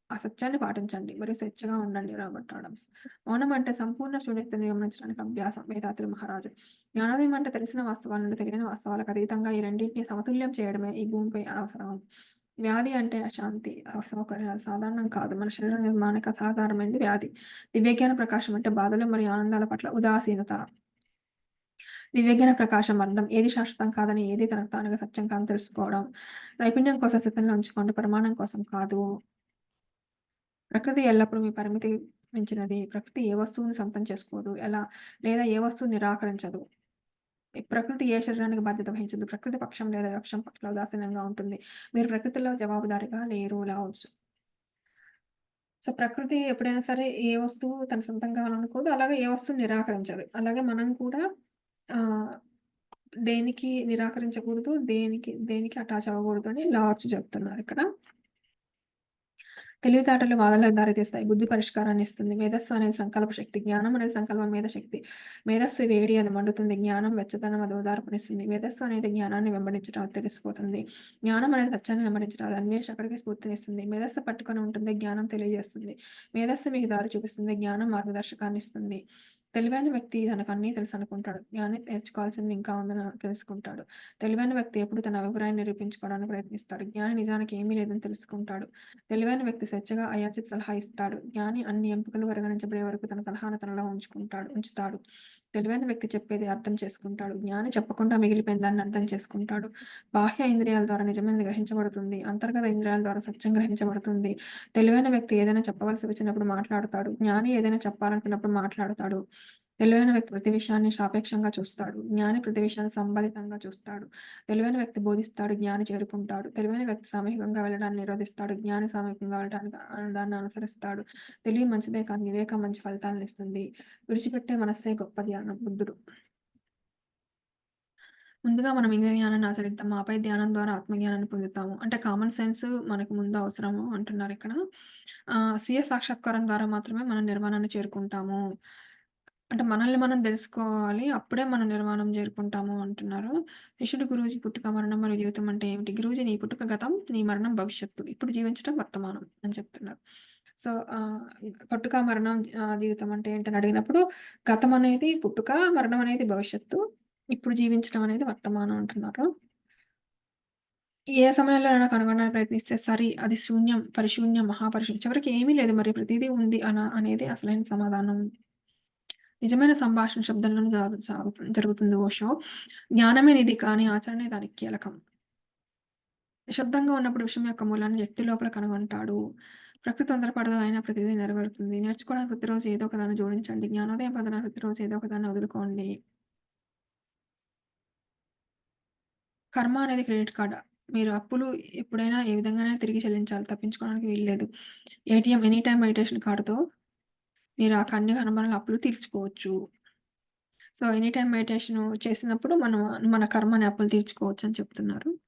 ఆ సత్యాన్ని పాటించండి. మరియు స్వేచ్ఛగా ఉండండి. Robert Adams. మౌనం అంటే సంపూర్ణ శూన్యతని గమనించడానికి అభ్యాసం. వేదాద్రి మహారాజు. జ్ఞానోదయం అంటే తెలిసిన వాస్తవాల నుండి తెలియని వాస్తవాలకు అతీతంగా ఈ రెండింటిని సమతుల్యం చేయడమే ఈ భూమిపై అవసరం. వ్యాధి అంటే అశాంతి, అసౌకర్యాలు సాధారణం కాదు. మన శరీర నిర్మాణానికి అసాధారణమైనది వ్యాధి. దివ్యజ్ఞాన ప్రకాశం అంటే బాధలు మరియు ఆనందాల పట్ల ఉదాసీనత. దివ్యజ్ఞాన ప్రకాశం అర్థం ఏది శాశ్వతం కాదని, ఏది తనకు తానుగా సత్యం కాదని తెలుసుకోవడం. నైపుణ్యం కోసం స్థితిలో ఉంచుకోండి, పరిమాణం కోసం కాదు. ప్రకృతి ఎల్లప్పుడూ మీ పరిమితి మించినది. ప్రకృతి ఏ వస్తువుని సొంతం చేసుకోదు. లేదా ఏ వస్తువుని నిరాకరించదు. ప్రకృతి ఏ శరీరానికి బాధ్యత వహించదు. ప్రకృతి పక్షం లేదా విపక్షం పట్ల ఉదాసీనంగా ఉంటుంది. మీరు ప్రకృతిలో జవాబుదారీగా లేరు. లౌడ్స్. సో, ప్రకృతి ఎప్పుడైనా సరే ఏ వస్తువు తన సొంతం కావాలనుకోదు. అలాగే ఏ వస్తువుని నిరాకరించదు. అలాగే మనం కూడా ఆహ్, దేనికి నిరాకరించకూడదు. దేనికి అటాచ్ అవ్వకూడదు అని లార్డ్స్ చెప్తున్నారిక్కడ. తెలివితేటలు వాదనలకు దారితీస్తాయి. బుద్ధి పరిష్కారాన్ని ఇస్తుంది. మేధస్సు అనేది సంకల్ప శక్తి. జ్ఞానం అనేది సంకల్పం మీద శక్తి. మేధస్సు వేడి అది మండుతుంది. జ్ఞానం వెచ్చదనం అది ఓదార్పునిస్తుంది. మేధస్సు అనేది జ్ఞానాన్ని వెంబడించడం అది తెలిసిపోతుంది. జ్ఞానం అనేది సత్యాన్ని వెంబడించడం అది అన్వేషకుడికి స్ఫూర్తినిస్తుంది. మేధస్సు పట్టుకొని ఉంటుంది. జ్ఞానం తెలియజేస్తుంది. మేధస్సు మీకు దారి చూపిస్తుంది. జ్ఞానం మార్గదర్శకాన్ని ఇస్తుంది. తెలివైన వ్యక్తి తనకు అన్నీ తెలుసనుకుంటాడు. జ్ఞాని నేర్చుకోవాల్సింది ఇంకా ఉందని తెలుసుకుంటాడు. తెలివైన వ్యక్తి ఎప్పుడు తన అభిప్రాయాన్ని నిరూపించుకోవడానికి ప్రయత్నిస్తాడు. జ్ఞాని నిజానికి ఏమీ లేదని తెలుసుకుంటాడు. తెలివైన వ్యక్తి స్వేచ్ఛగా అయాచిత సలహా ఇస్తాడు. జ్ఞాని అన్ని ఎంపికలు పరిగణించబడే వరకు తన సలహాను తనలో ఉంచుతాడు. తెలివైన వ్యక్తి చెప్పేది అర్థం చేసుకుంటాడు. జ్ఞాని చెప్పకుండా మిగిలిపోయిన దాన్ని అర్థం చేసుకుంటాడు. బాహ్య ఇంద్రియాల ద్వారా నిజమైనది గ్రహించబడుతుంది. అంతర్గత ఇంద్రియాల ద్వారా సత్యం గ్రహించబడుతుంది. తెలివైన వ్యక్తి ఏదైనా చెప్పవలసి వచ్చినప్పుడు మాట్లాడతాడు. జ్ఞాని ఏదైనా చెప్పాలనుకున్నప్పుడు మాట్లాడతాడు. తెలివైన వ్యక్తి ప్రతి విషయాన్ని సాపేక్షంగా చూస్తాడు. జ్ఞాని ప్రతి విషయాన్ని సంబంధితంగా చూస్తాడు. తెలివైన వ్యక్తి బోధిస్తాడు. జ్ఞాని చేరుకుంటాడు. తెలివైన వ్యక్తి సామూహికంగా వెళ్ళడాన్ని నిరోధిస్తాడు. జ్ఞాని సామూహికంగా వెళ్ళడానికి దాన్ని అనుసరిస్తాడు. తెలివి మంచిదే కానీ వివేకం మంచి ఫలితాలను ఇస్తుంది. విడిచిపెట్టే మనస్సే గొప్ప ధ్యానం. బుద్ధుడు. ముందుగా మనం ఇంద్రియ జ్ఞానాన్ని ఆచరిద్దాం. ఆపై ధ్యానం ద్వారా ఆత్మజ్ఞానాన్ని పొందుతాము. అంటే కామన్ సెన్స్ మనకు ముందు అవసరము అంటున్నారిక్కడ. స్వీయ సాక్షాత్కారం ద్వారా మాత్రమే మనం నిర్వాణాన్ని చేరుకుంటాము. అంటే మనల్ని మనం తెలుసుకోవాలి. అప్పుడే మనం నిర్వాణం చేరుకుంటాము అంటున్నారు. శిష్యుడు గురూజీ పుట్టుక, మరణం మరియు జీవితం అంటే ఏమిటి? గురూజీ నీ పుట్టుక గతం, నీ మరణం భవిష్యత్తు. ఇప్పుడు జీవించడం వర్తమానం అని చెప్తున్నారు. సో, పుట్టుక, మరణం, జీవితం అంటే ఏంటని అడిగినప్పుడు గతం అనేది పుట్టుక, మరణం అనేది భవిష్యత్తు. ఇప్పుడు జీవించడం అనేది వర్తమానం అంటున్నారు. ఏ సమయంలోనైనా కనుగొనడానికి ప్రయత్నిస్తే అది శూన్యం, పరిశూన్యం, మహాపరిశూన్యం. చివరికి ఏమీ లేదు మరి ప్రతీదీ ఉంది అనేది అసలైన సమాధానం. నిజమైన సంభాషణ శబ్దంలోనే జరుగుతుంది ఓషో. జ్ఞానమే నిధి కానీ ఆచరణే దానికి కీలకం. నిశ్శబ్దంగా ఉన్నప్పుడు విషయం యొక్క మూలాన్ని వ్యక్తి లోపల కనుగొంటాడు. ప్రకృతి తొందరపడదు అయినా ప్రతిదీ నెరవేరుతుంది. నేర్చుకోవడానికి ప్రతిరోజు ఏదో ఒకదాన్ని జోడించండి. జ్ఞానోదయం పొందడానికి ప్రతిరోజు ఏదో ఒకదాన్ని వదులుకోండి. కర్మ అనేది క్రెడిట్ కార్డ్. మీరు అప్పులు ఎప్పుడైనా ఏ విధంగానైనా తిరిగి చెల్లించాలి. తప్పించుకోవడానికి వీల్లేదు. ఏటీఎం ఎనీ టైమ్ మెడిటేషన్ కార్డ్‌తో మీరు అన్ని కర్మల అప్పులు తీర్చుకోవచ్చు. సో, ఎనీ టైమ్ మెడిటేషన్ చేసినప్పుడు మన కర్మని అప్పులు తీర్చుకోవచ్చని చెప్తున్నారు.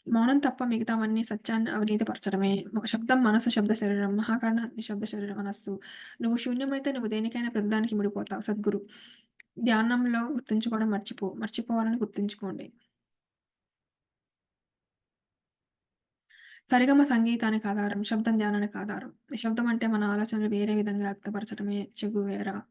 మౌనం తప్ప మిగతావన్నీ సత్యాన్ని అవినీతిపరచడమే. శబ్దం మనసు, శబ్ద శరీరం. మహాకర్ణ నిశ్శబ్ద శరీర మనస్సు. నువ్వు శూన్యమైతే నువ్వు దేనికైనా ప్రతిదానికి ముడిపోతావు. సద్గురు. ధ్యానంలో గుర్తుంచుకోవడం మర్చిపోవాలని గుర్తుంచుకోండి. సరిగమ సంగీతానికి ఆధారం. శబ్దం ధ్యానానికి ఆధారం. నిశ్శబ్దం అంటే మన ఆలోచనలు వేరే విధంగా వ్యక్తపరచడమే. చెగువేర.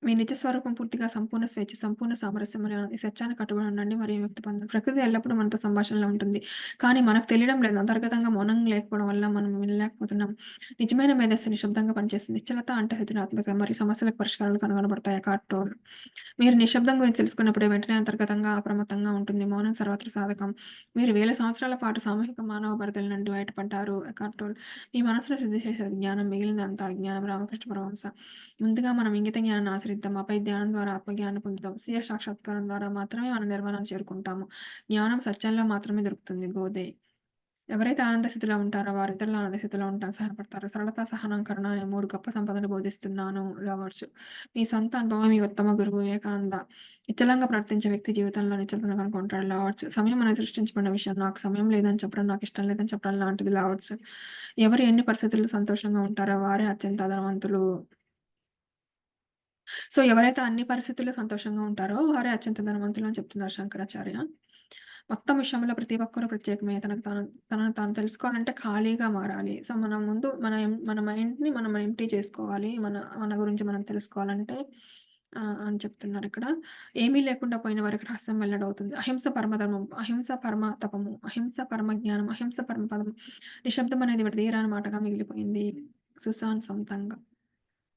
మీ నిజ స్వరూపం పూర్తిగా సంపూర్ణ స్వేచ్ఛ, సంపూర్ణ సామరస్యం మరియు ఈ సత్యానికి కట్టుబడి ఉండండి మరియు వ్యక్తి పొందండి. ప్రకృతి ఎల్లప్పుడూ మనతో సంభాషణలో ఉంటుంది. కానీ మనకు తెలియడం లేదు. అంతర్గతంగా మౌనం లేకపోవడం వల్ల మనం వినలేకపోతున్నాం. నిజమైన మేధస్సు నిశ్శబ్దంగా పనిచేస్తుంది. నిశ్చలత అంటే సృజనాత్మకత మరియు సమస్యలకు పరిష్కారాలు కనుగొనబడతాయి. Eckert toll. మీరు నిశ్శబ్దం గురించి తెలుసుకున్నప్పుడే వెంటనే అంతర్గతంగా అప్రమత్తంగా ఉంటుంది. మౌనం సర్వత్ర సాధకం. మీరు వేల సంవత్సరాల పాటు సామూహిక మానవ పరిధుల నుండి బయటపడ్డారు. Eckert toll. మీ మనసును శుద్ధి చేసేది జ్ఞానం, మిగిలినదంతా అజ్ఞానం. రామకృష్ణ పరమహంస. ముందుగా మనం ఇంగిత జ్ఞానాన్ని ఆచరిద్దాం. ఆపై ధ్యానం ద్వారా ఆత్మజ్ఞానాన్ని పొందుతాం. స్వీయ సాక్షాత్కారం ద్వారా మాత్రమే మనం నిర్వాణాన్ని చేరుకుంటాము. జ్ఞానం సత్యంలో మాత్రమే దొరుకుతుంది. గోదే. ఎవరైతే ఆనంద స్థితిలో ఉంటారో వారు ఇతరుల ఆనంద స్థితిలో ఉండటానికి సహాయపడతారు. సరళత, సహనం, కరుణ అనే 3 గొప్ప సంపదలు బోధిస్తున్నాను లవర్స్. మీ సొంత అనుభవం మీ ఉత్తమ గురువు వివేకానంద. నిశ్చలంగా ప్రవర్తించే వ్యక్తి జీవితంలో నిశ్చలతను కనుక్కుంటాడు లవర్స్. సమయం అనేది సృష్టించబడిన విషయం. నాకు సమయం లేదని చెప్పడం, నాకు ఇష్టం లేదని చెప్పడం లాంటిది లవర్స్. ఎవరు ఎన్ని పరిస్థితుల్లో సంతోషంగా ఉంటారో వారే అత్యంత ధనవంతులు. సో, ఎవరైతే అన్ని పరిస్థితుల్లో సంతోషంగా ఉంటారో వారే అత్యంత ధనవంతులు అని చెప్తున్నారు శంకరాచార్య. మొత్తం విషయంలో ప్రతి ఒక్కరు ప్రత్యేకమే. తనను తాను తెలుసుకోవాలంటే ఖాళీగా మారాలి. సో, మనం ముందు మన మైండ్‌ని మనం ఎంప్టీ చేసుకోవాలి. మన మన గురించి మనం తెలుసుకోవాలంటే అని చెప్తున్నారిక్కడ. ఏమీ లేకుండా పోయిన వారికి రహస్యం వెల్లడవుతుంది. అహింస పరమధర్మం, అహింస పరమ తపము, అహింస పరమ జ్ఞానం, అహింస పరమ పదం. నిశ్శబ్దం అనేది విడదీయరాని మాటగా మిగిలిపోయింది. సుసాన్ సంతంగా.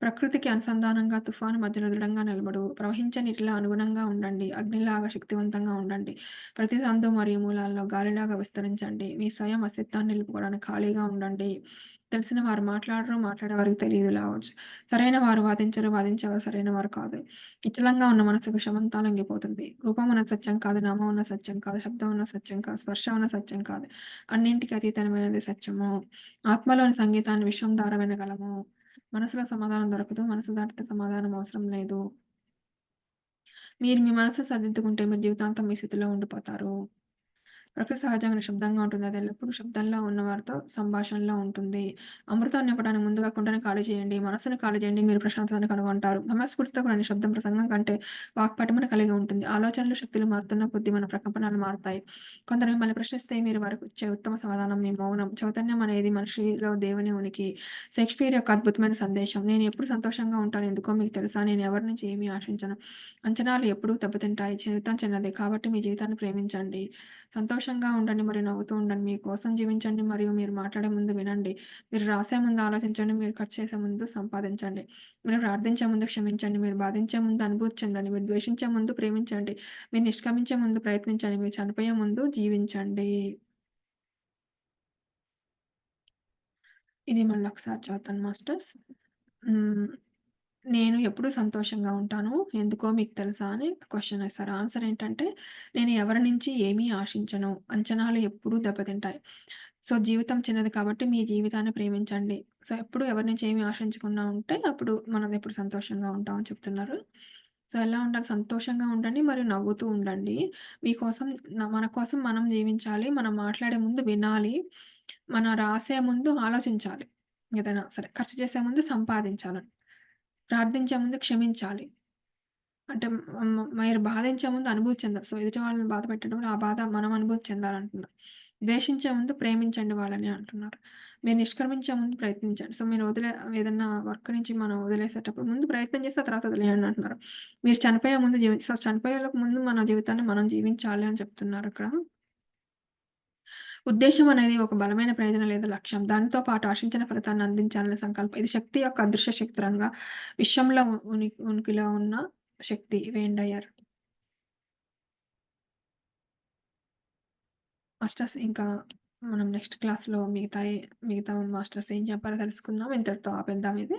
ప్రకృతికి అనుసంధానంగా తుఫాను మధ్యలో దృఢంగా నిలబడు. ప్రవహించే నీటిలా అనుగుణంగా ఉండండి. అగ్నిలాగా శక్తివంతంగా ఉండండి. ప్రతి సందు మరియు మూలాల్లో గాలిలాగా విస్తరించండి. మీ స్వయం అస్తిత్వాన్ని నిలుపుకోవడానికి ఖాళీగా ఉండండి. తెలిసిన వారు మాట్లాడరు, మాట్లాడేవారికి తెలియదు లావచ్చు. సరైన వారు వాదించరు, వాదించేవారు సరైన వారు కాదు. నిశ్చలంగా ఉన్న మనసుకు క్షమంతా లొంగిపోతుంది. రూపం ఉన్న సత్యం కాదు, నామం ఉన్న సత్యం కాదు, శబ్దం ఉన్న సత్యం కాదు, స్పర్శ ఉన్న సత్యం కాదు. అన్నింటికి అతీతమైనది సత్యము. ఆత్మలోని సంగీతాన్ని విశ్వం ద్వారా వినగలము. మనసులో సమాధానం దొరకదు. మనసు దాటితే సమాధానం అవసరం లేదు. మీరు మీ మనసు సరిదిద్దుకుంటే మీరు జీవితాంతం మీ స్థితిలో ఉండిపోతారు. ప్రకృతి సహజంగా నిశ్శబ్దంగా ఉంటుంది. అది ఎల్లప్పుడూ శబ్దంలో ఉన్నవారితో సంభాషణలో ఉంటుంది. అమృతాన్ని నింపడానికి ముందుగా కుండని ఖాళీ చేయండి. మనస్సుని ఖాళీ చేయండి. మీరు ప్రశాంతతను కనుగొంటారు. సమయస్ఫూర్తితో కూడిన నిశ్శబ్దం ప్రసంగం కంటే వాక్పటిమను కలిగి ఉంటుంది. ఆలోచనలు, శక్తులు మారుతున్న కొద్దీ మన ప్రకంపనలు మారుతాయి. కొందరు మిమ్మల్ని ప్రశ్నిస్తే మీరు వారికి ఇచ్చే ఉత్తమ సమాధానం మీ మౌనం. చైతన్యం అనేది మనిషిలో దేవుని ఉనికి. షేక్స్‌పియర్ యొక్క అద్భుతమైన సందేశం. నేను ఎప్పుడు సంతోషంగా ఉంటాను ఎందుకో మీకు తెలుసా? నేను ఎవరి నుంచి ఏమీ ఆశించను. అంచనాలు ఎప్పుడూ దెబ్బతింటాయి. జీవితం చిన్నదే. కాబట్టి మీ జీవితాన్ని ప్రేమించండి. సంతోషంగా ఉండండి మరియు నవ్వుతూ ఉండండి. మీ కోసం జీవించండి మరియు మీరు మాట్లాడే ముందు వినండి. మీరు రాసే ముందు ఆలోచించండి. మీరు ఖర్చు చేసే ముందు సంపాదించండి. మీరు ప్రార్థించే ముందు క్షమించండి. మీరు బాధించే ముందు అనుభూతి చెందండి. మీరు ద్వేషించే ముందు ప్రేమించండి. మీరు నిష్క్రమించే ముందు ప్రయత్నించండి. మీరు చనిపోయే ముందు జీవించండి. ఇది మళ్ళొకసారి చదువుతాను మాస్టర్స్. హ్మ్. నేను ఎప్పుడూ సంతోషంగా ఉంటాను. ఎందుకో మీకు తెలుసా అని క్వెషన్ ఏస్తారు. ఆన్సర్ ఏంటంటే, నేను ఎవరి నుంచి ఏమీ ఆశించను. అంచనాలు ఎప్పుడూ దెబ్బతింటాయి. సో, జీవితం చిన్నది కాబట్టి మీ జీవితాన్ని ప్రేమించండి. సో, ఎప్పుడు ఎవరి నుంచి ఏమి ఆశించకుండా ఉంటే అప్పుడు మనం ఎప్పుడు సంతోషంగా ఉంటాం అని చెప్తున్నారు. సో, ఎలా ఉండాలి? సంతోషంగా ఉండండి మరియు నవ్వుతూ ఉండండి. మీకోసం మన కోసం మనం జీవించాలి. మనం మాట్లాడే ముందు వినాలి. మనం రాసే ముందు ఆలోచించాలి. ఏదైనా సరే. ఖర్చు చేసే ముందు సంపాదించాలి. ప్రార్థించే ముందు క్షమించాలి. అంటే మీరు బాధించే ముందు అనుభూతి చెందాలి. సో, ఎదుటి వాళ్ళని బాధ పెట్టేటప్పుడు ఆ బాధ మనం అనుభూతి చెందాలంటున్నారు. ద్వేషించే ముందు ప్రేమించండి వాళ్ళని అంటున్నారు. మీరు నిష్క్రమించే ముందు ప్రయత్నించండి. సో, మీరు ఏదన్నా వర్క్ నుంచి మనం వదిలేసేటప్పుడు ముందు ప్రయత్నం చేసి ఆ తర్వాత వదిలేయండి అంటున్నారు. మీరు చనిపోయే ముందు సో, చనిపోయేలోపు ముందు మన జీవితాన్ని మనం జీవించాలి అని చెప్తున్నారిక్కడ. ఉద్దేశ్యం అనేది ఒక బలమైన ప్రయోజనం లేదా లక్ష్యం. దానితో పాటు ఆశించిన ఫలితాన్ని అందించాలనే సంకల్పం. ఇది శక్తి యొక్క అదృశ్య శక్తిరంగా విశ్వంలో ఉనికిలో ఉన్న శక్తి. Vane Dyer. మాస్టర్స్ ఇంకా మనం నెక్స్ట్ క్లాస్‌లో మిగతా మాస్టర్స్ ఏం చెప్పారో తెలుసుకుందాం. ఇంతటితో ఆపేద్దాం ఇది.